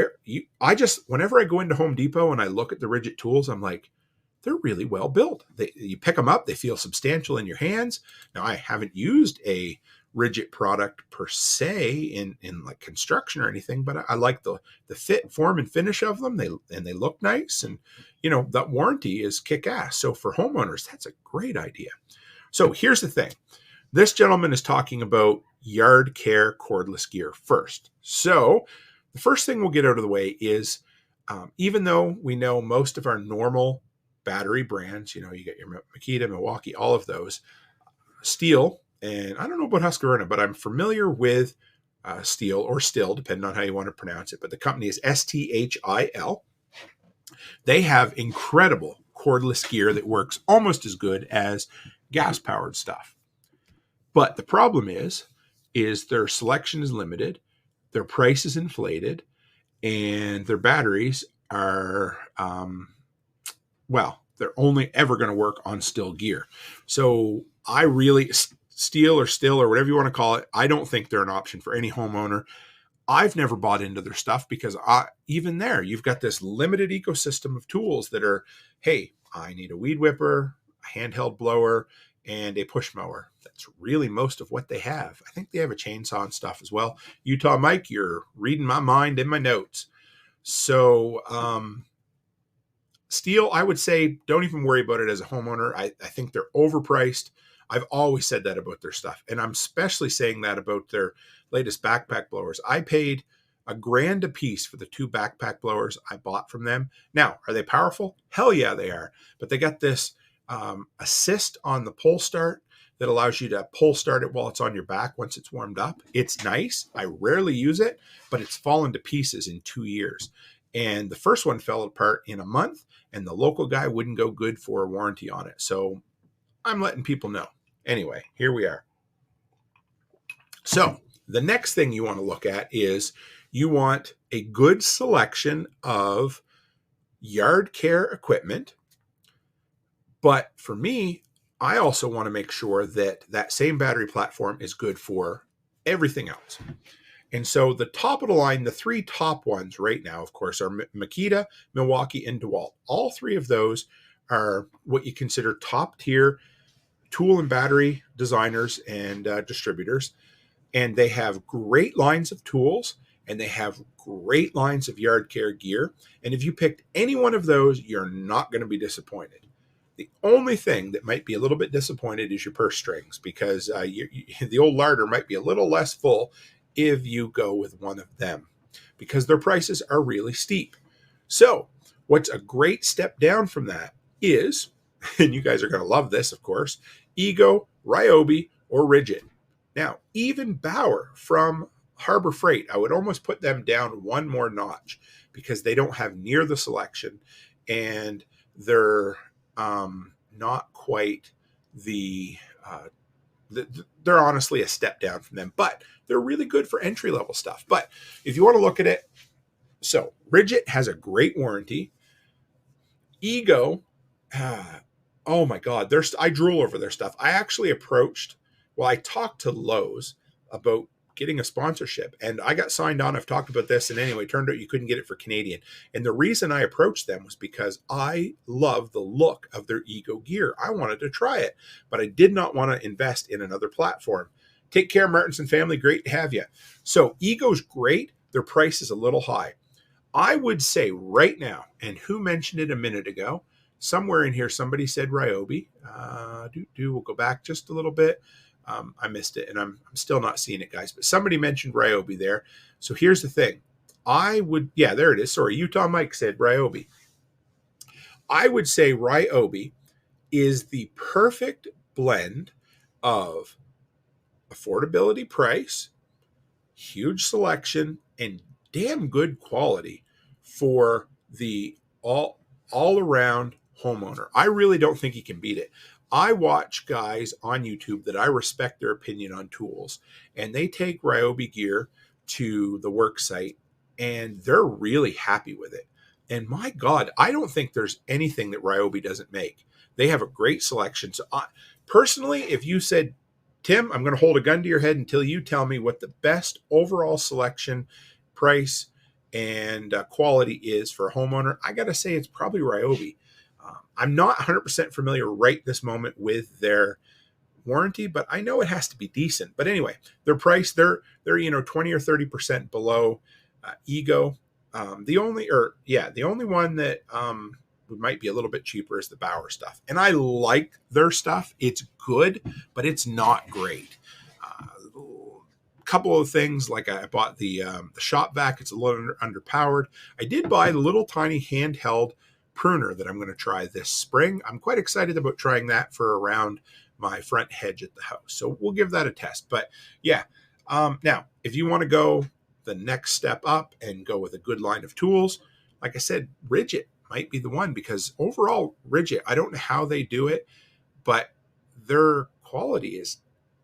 whenever I go into Home Depot and I look at the Ridgid tools, I'm like, they're really well built. You pick them up, they feel substantial in your hands. Now, I haven't used a Ridgid product per se in like construction or anything, but I like the fit, form, and finish of them. They look nice, and that warranty is kick ass. So for homeowners, that's a great idea. So here's the thing. This gentleman is talking about yard care cordless gear first. So the first thing we'll get out of the way is, even though we know most of our normal battery brands, you get your Makita, Milwaukee, all of those, Stihl, and I don't know about Husqvarna, but I'm familiar with Stihl or Stihl, depending on how you want to pronounce it. But the company is STHIL. They have incredible cordless gear that works almost as good as gas-powered stuff. But the problem is their selection is limited, their price is inflated, and their batteries are, they're only ever going to work on Stihl gear. So I really, Stihl or Stihl or whatever you want to call it, I don't think they're an option for any homeowner. I've never bought into their stuff because even there, you've got this limited ecosystem of tools that are, hey, I need a weed whipper, a handheld blower, and a push mower. That's really most of what they have. I think they have a chainsaw and stuff as well. Utah Mike, you're reading my mind in my notes. So Stihl, I would say don't even worry about it as a homeowner. I think they're overpriced. I've always said that about their stuff. And I'm especially saying that about their latest backpack blowers. I paid $1,000 a piece for the 2 backpack blowers I bought from them. Now, are they powerful? Hell yeah, they are. But they got this assist on the pull start that allows you to pull start it while it's on your back once it's warmed up. It's nice. I rarely use it, but it's fallen to pieces in 2 years. And the first one fell apart in a month, and the local guy wouldn't go good for a warranty on it. So I'm letting people know. Anyway, here we are. So the next thing you want to look at is you want a good selection of yard care equipment. But for me, I also want to make sure that that same battery platform is good for everything else. And so the top of the line, the 3 top ones right now, of course, are Makita, Milwaukee, and DeWalt. All 3 of those are what you consider top tier tool and battery designers and distributors. And they have great lines of tools, and they have great lines of yard care gear. And if you picked any one of those, you're not going to be disappointed. The only thing that might be a little bit disappointed is your purse strings, because the old larder might be a little less full if you go with one of them, because their prices are really steep. So what's a great step down from that is, and you guys are going to love this, of course, Ego, Ryobi, or Ridgid. Now, even Bauer from Harbor Freight, I would almost put them down one more notch, because they don't have near the selection, and they're not quite they're honestly a step down from them, but they're really good for entry-level stuff. But if you want to look at it, so Ridgid has a great warranty. Ego, oh my God, I drool over their stuff. I actually I talked to Lowe's about getting a sponsorship, and I got signed on. I've talked about this, and anyway, it turned out you couldn't get it for Canadian. And the reason I approached them was because I love the look of their Ego gear. I wanted to try it, but I did not want to invest in another platform. Take care, Martinson family. Great to have you. So Ego's great. Their price is a little high. I would say right now, and who mentioned it a minute ago? Somewhere in here, somebody said Ryobi. We'll go back just a little bit. I missed it, and I'm still not seeing it, guys. But somebody mentioned Ryobi there. So here's the thing. There it is. Sorry, Utah Mike said Ryobi. I would say Ryobi is the perfect blend of affordability price, huge selection, and damn good quality for the all around homeowner. I really don't think you can beat it. I watch guys on YouTube that I respect their opinion on tools, and they take Ryobi gear to the work site, and they're really happy with it. And my God, I don't think there's anything that Ryobi doesn't make. They have a great selection. So personally, if you said, Tim, I'm going to hold a gun to your head until you tell me what the best overall selection, price, and quality is for a homeowner, I got to say it's probably Ryobi. I'm not 100% familiar right this moment with their warranty, but I know it has to be decent. But anyway, their price, they're 20 or 30% below Ego. The only one that might be a little bit cheaper is the Bauer stuff. And I like their stuff. It's good, but it's not great. Couple of things, like I bought the shop vac. It's a little underpowered. I did buy the little tiny handheld pruner that I'm going to try this spring. I'm quite excited about trying that for around my front hedge at the house. So we'll give that a test. But yeah, now if you want to go the next step up and go with a good line of tools, like I said, Ridgit might be the one, because overall Ridgit, I don't know how they do it, but their quality is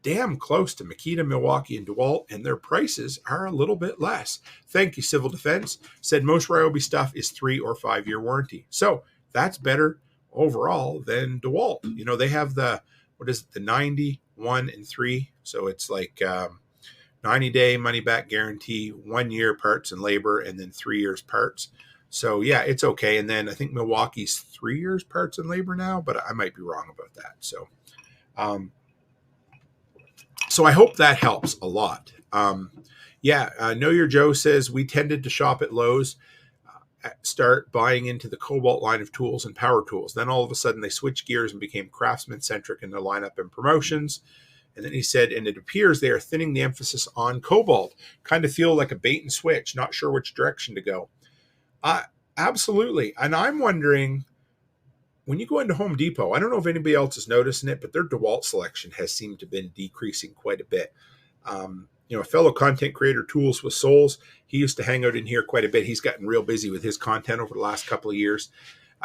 damn close to Makita, Milwaukee, and DeWalt, and their prices are a little bit less. Thank you, Civil Defense. Said most Ryobi stuff is 3 or 5 year warranty. So that's better overall than DeWalt. They have the 90, 1, and 3. So it's like 90-day money-back guarantee, 1 year parts and labor, and then 3 years parts. So yeah, it's okay. And then I think Milwaukee's 3 years parts and labor now, but I might be wrong about that. So I hope that helps a lot. Know Your Joe says we tended to shop at Lowe's, start buying into the Cobalt line of tools and power tools. Then all of a sudden they switched gears and became Craftsman-centric in their lineup and promotions. And then he said, and it appears they are thinning the emphasis on Cobalt. Kind of feel like a bait and switch, not sure which direction to go. Absolutely. And I'm wondering, when you go into Home Depot, I don't know if anybody else is noticing it, but their DeWalt selection has seemed to have been decreasing quite a bit. A fellow content creator, Tools with Souls, he used to hang out in here quite a bit. He's gotten real busy with his content over the last couple of years.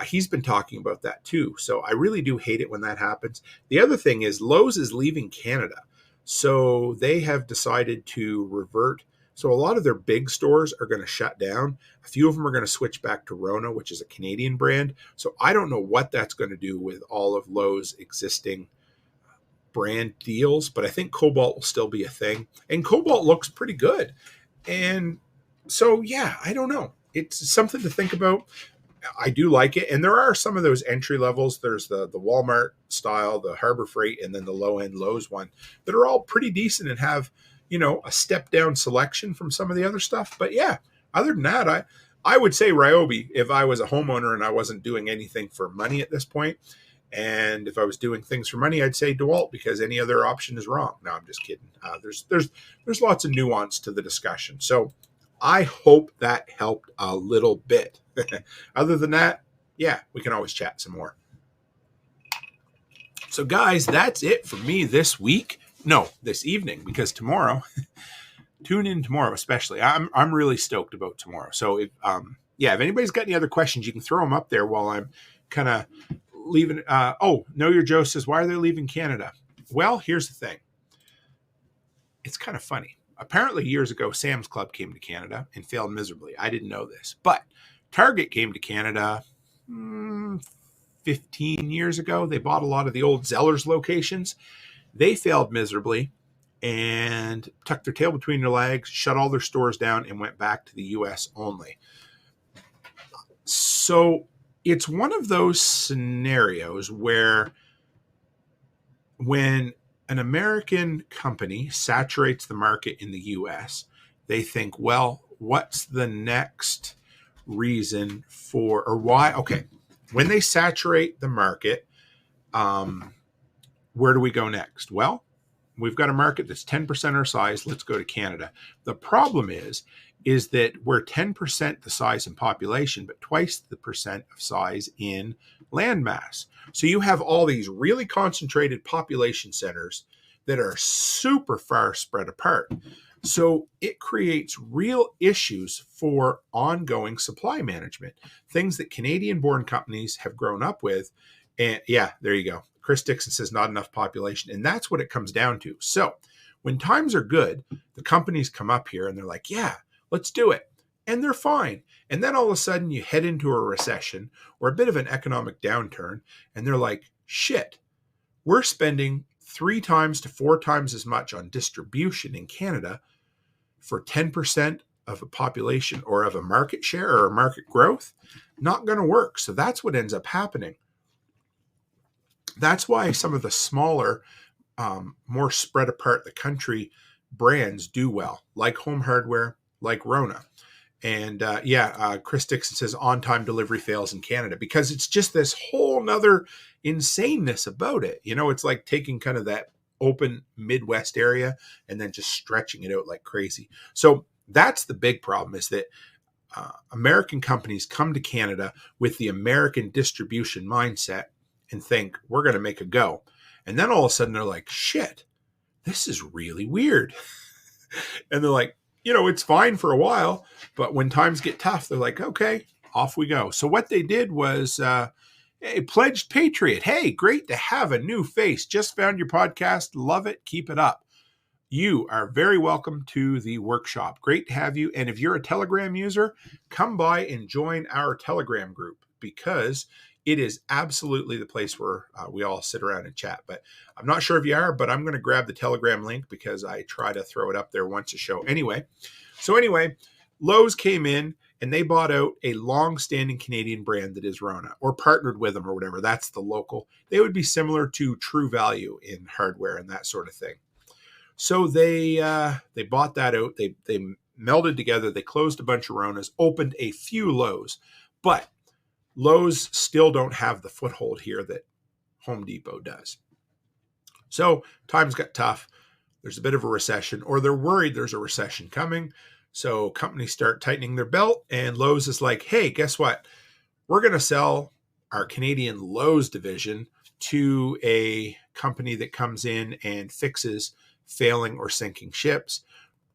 He's been talking about that too. So I really do hate it when that happens. The other thing is Lowe's is leaving Canada. So they have decided to revert. So a lot of their big stores are going to shut down. A few of them are going to switch back to Rona, which is a Canadian brand. So I don't know what that's going to do with all of Lowe's existing brand deals, but I think Cobalt will still be a thing. And Cobalt looks pretty good. And so, yeah, I don't know. It's something to think about. I do like it. And there are some of those entry levels. There's the Walmart style, the Harbor Freight, and then the low-end Lowe's one that are all pretty decent and have, a step down selection from some of the other stuff. But yeah, other than that, I would say Ryobi if I was a homeowner and I wasn't doing anything for money at this point. And if I was doing things for money, I'd say DeWalt, because any other option is wrong. No, I'm just kidding. There's lots of nuance to the discussion. So I hope that helped a little bit. Other than that, yeah, we can always chat some more. So guys, that's it for me this week. No, this evening, because tomorrow, tune in tomorrow especially. I'm really stoked about tomorrow. So if anybody's got any other questions, you can throw them up there while I'm kind of leaving. Know Your Joe says, why are they leaving Canada? Well, here's the thing. It's kind of funny. Apparently years ago, Sam's Club came to Canada and failed miserably. I didn't know this, but Target came to Canada 15 years ago. They bought a lot of the old Zellers locations. They failed miserably. and tucked their tail between their legs, shut all their stores down, and went back to the U.S. only. So it's one of those scenarios where when an American company saturates the market in the U.S., they think, well, what's the next reason for, or why? Okay, when they saturate the market, where do we go next? Well, we've got a market that's 10% our size. Let's go to Canada. The problem is that we're 10% the size in population, but twice the percent of size in land mass. So you have all these really concentrated population centers that are super far spread apart. So it creates real issues for ongoing supply management, things that Canadian-born companies have grown up with. And yeah, there you go. Chris Dixon says not enough population. And that's what it comes down to. So when times are good, the companies come up here and they're like, yeah, let's do it. And they're fine. And then all of a sudden you head into a recession or a bit of an economic downturn. And they're like, shit, we're spending 3 times to 4 times as much on distribution in Canada for 10% of a population or of a market share or a market growth. Not going to work. So that's what ends up happening. That's why some of the smaller, more spread apart the country brands do well, like Home Hardware, like Rona. And Chris Dixon says on-time delivery fails in Canada because it's just this whole nother insaneness about it. You know, it's like taking kind of that open Midwest area and then just stretching it out like crazy. So that's the big problem, is that American companies come to Canada with the American distribution mindset and think we're going to make a go. And then all of a sudden they're like, shit, this is really weird. And they're like, you know, it's fine for a while, but when times get tough, they're like, okay, off we go. So what they did was, hey, pledged patriot. Hey, great to have a new face. Just found your podcast. Love it. Keep it up. You are very welcome to the workshop. Great to have you. And if you're a Telegram user, come by and join our Telegram group, because it is absolutely the place where we all sit around and chat. But I'm not sure if you are, but I'm going to grab the Telegram link because I try to throw it up there once a show anyway. So anyway, Lowe's came in and they bought out a long-standing Canadian brand that is Rona, or partnered with them or whatever. That's the local. They would be similar to True Value in hardware and that sort of thing. So they bought that out. They melded together. They closed a bunch of Ronas, opened a few Lowe's, but Lowe's still don't have the foothold here that Home Depot does. So times got tough. There's a bit of a recession, or they're worried there's a recession coming. So companies start tightening their belt, and Lowe's is like, hey, guess what? We're going to sell our Canadian Lowe's division to a company that comes in and fixes failing or sinking ships.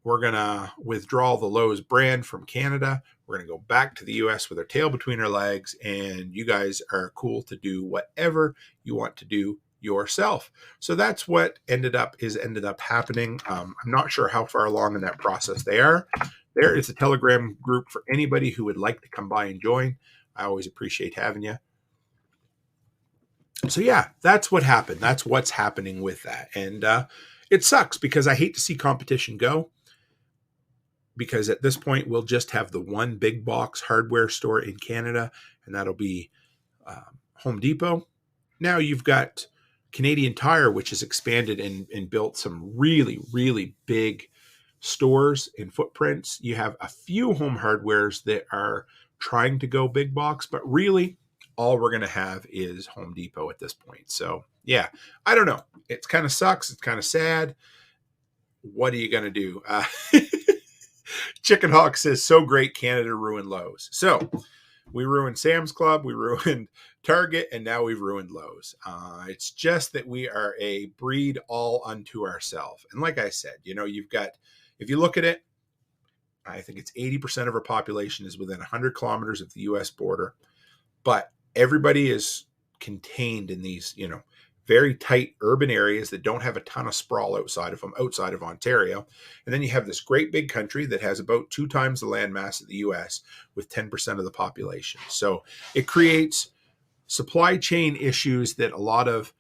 We're going to withdraw the Lowe's brand from Canada. We're going to go back to the U.S. with our tail between our legs, and you guys are cool to do whatever you want to do yourself. So that's what ended up happening. I'm not sure how far along in that process they are. There is a Telegram group for anybody who would like to come by and join. I always appreciate having you. So yeah, that's what happened. That's what's happening with that. And it sucks because I hate to see competition go. Because at this point, we'll just have the one big box hardware store in Canada, and that'll be Home Depot. Now you've got Canadian Tire, which has expanded and built some really, really big stores and footprints. You have a few home hardwares that are trying to go big box, but really all we're going to have is Home Depot at this point. So yeah, I don't know. It kind of sucks. It's kind of sad. What are you going to do? Chicken Hawk says, so great Canada ruined Lowe's. So we ruined Sam's Club, we ruined Target, and now we've ruined Lowe's. It's just that we are a breed all unto ourselves. And like I said, you know, you've got, if you look at it, I think it's 80% of our population is within 100 kilometers of the U.S. border. But everybody is contained in these, you know, very tight urban areas that don't have a ton of sprawl outside of Ontario. And then you have this great big country that has about 2 times the land mass of the US with 10% of the population. So it creates supply chain issues that a lot of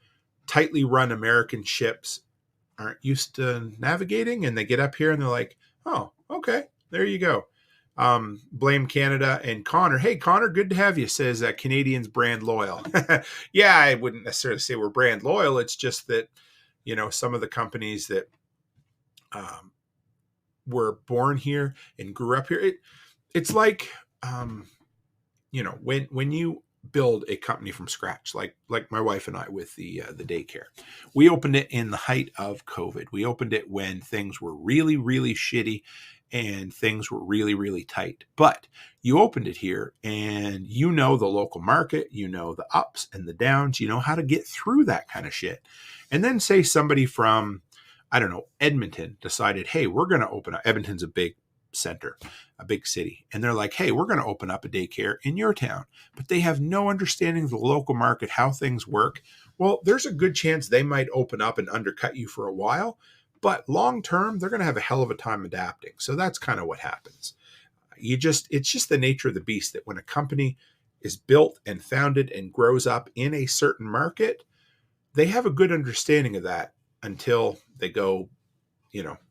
tightly run American ships aren't used to navigating, and they get up here and they're like, oh, okay, there you go. Blame Canada. And Connor, hey Connor, good to have you, says Canadians brand loyal. Yeah, I wouldn't necessarily say we're brand loyal. It's just that, some of the companies that were born here and grew up here, it's like, when you build a company from scratch, like my wife and I with the daycare, we opened it in the height of COVID. We opened it when things were really, really shitty and things were really, really tight. But you opened it here and the local market, the ups and the downs, how to get through that kind of shit. And then say somebody from, I don't know, Edmonton decided, hey, we're going to open up. Edmonton's a big center, a big city. And they're like, hey, we're going to open up a daycare in your town. But they have no understanding of the local market, how things work. Well, there's a good chance they might open up and undercut you for a while. But long term, they're going to have a hell of a time adapting. So that's kind of what happens. It's just the nature of the beast that when a company is built and founded and grows up in a certain market, they have a good understanding of that until they go,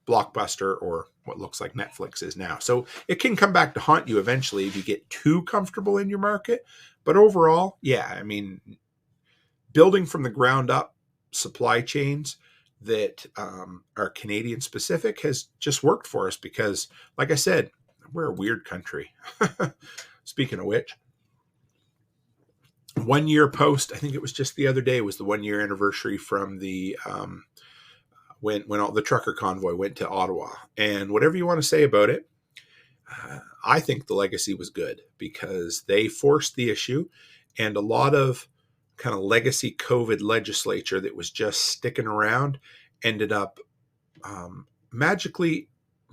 Blockbuster or what looks like Netflix is now. So it can come back to haunt you eventually if you get too comfortable in your market. But overall, yeah, building from the ground up supply chains that are Canadian specific has just worked for us because, like I said, we're a weird country. Speaking of which, 1 year post, I think it was just the other day, was the 1 year anniversary from the when all the trucker convoy went to Ottawa. And whatever you want to say about it, I think the legacy was good because they forced the issue, and a lot of kind of legacy COVID legislature that was just sticking around ended up magically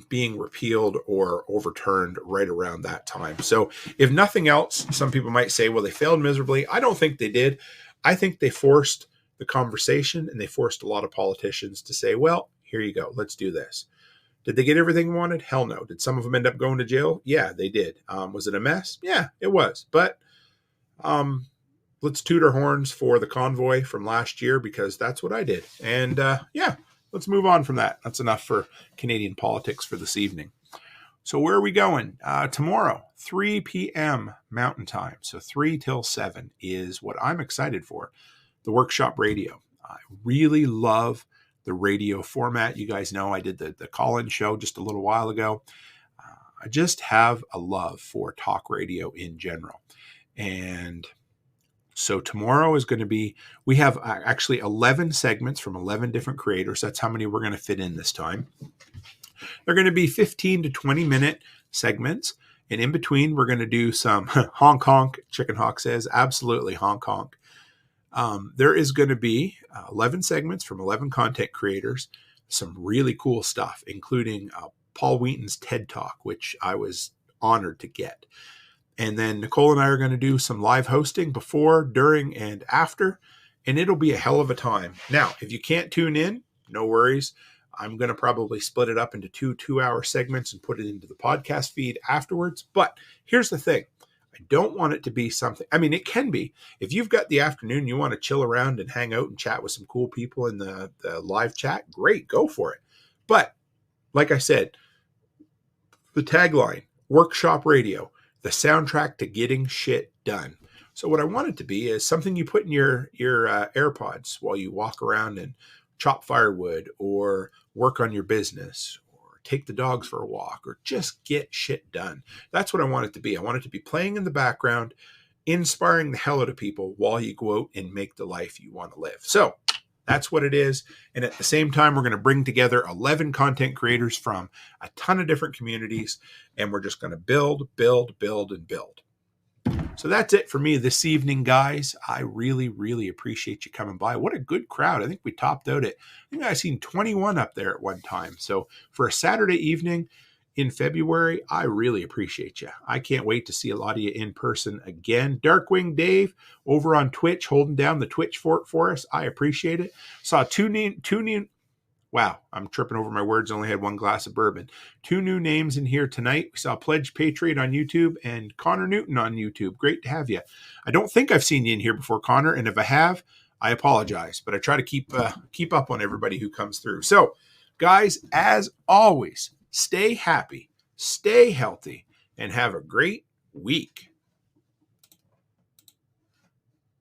being repealed or overturned right around that time. So if nothing else, some people might say, well, they failed miserably. I don't think they did. I think they forced the conversation, and they forced a lot of politicians to say, well, here you go, let's do this. Did they get everything they wanted? Hell no. Did some of them end up going to jail? Yeah, they did. Was it a mess? Yeah, it was. But let's toot our horns for the convoy from last year because that's what I did. And let's move on from that. That's enough for Canadian politics for this evening. So where are we going? Tomorrow, 3 p.m. Mountain Time. So 3 till 7 is what I'm excited for. The Workshop Radio. I really love the radio format. You guys know I did the call-in show just a little while ago. I just have a love for talk radio in general. And so tomorrow is going to be, we have actually 11 segments from 11 different creators. That's how many we're going to fit in this time. They're going to be 15 to 20 minute segments. And in between, we're going to do some honk honk. Chicken Hawk says, absolutely honk honk. There is going to be 11 segments from 11 content creators, some really cool stuff, including Paul Wheaton's TED Talk, which I was honored to get. And then Nicole and I are going to do some live hosting before, during, and after, and it'll be a hell of a time. Now, if you can't tune in, no worries. I'm going to probably split it up into two-hour segments and put it into the podcast feed afterwards. But here's the thing. I don't want it to be something, it can be. If you've got the afternoon, you want to chill around and hang out and chat with some cool people in the live chat, great, go for it. But like I said, the tagline, Workshop Radio, the soundtrack to getting shit done. So what I want it to be is something you put in your AirPods while you walk around and chop firewood or work on your business, take the dogs for a walk, or just get shit done. That's what I want it to be. I want it to be playing in the background, inspiring the hell out of people while you go out and make the life you want to live. So that's what it is. And at the same time, we're going to bring together 11 content creators from a ton of different communities, and we're just going to build, and build. So that's it for me this evening, guys. I really, really appreciate you coming by. What a good crowd. I think we topped out at, I've seen 21 up there at one time. So for a Saturday evening in February, I really appreciate you. I can't wait to see a lot of you in person again. Darkwing Dave over on Twitch, holding down the Twitch fort for us. I appreciate it. Saw two new. Wow, I'm tripping over my words. Only had one glass of bourbon. 2 new names in here tonight. We saw Pledge Patriot on YouTube and Connor Newton on YouTube. Great to have you. I don't think I've seen you in here before, Connor. And if I have, I apologize, but I try to keep up on everybody who comes through. So, guys, as always, stay happy, stay healthy, and have a great week.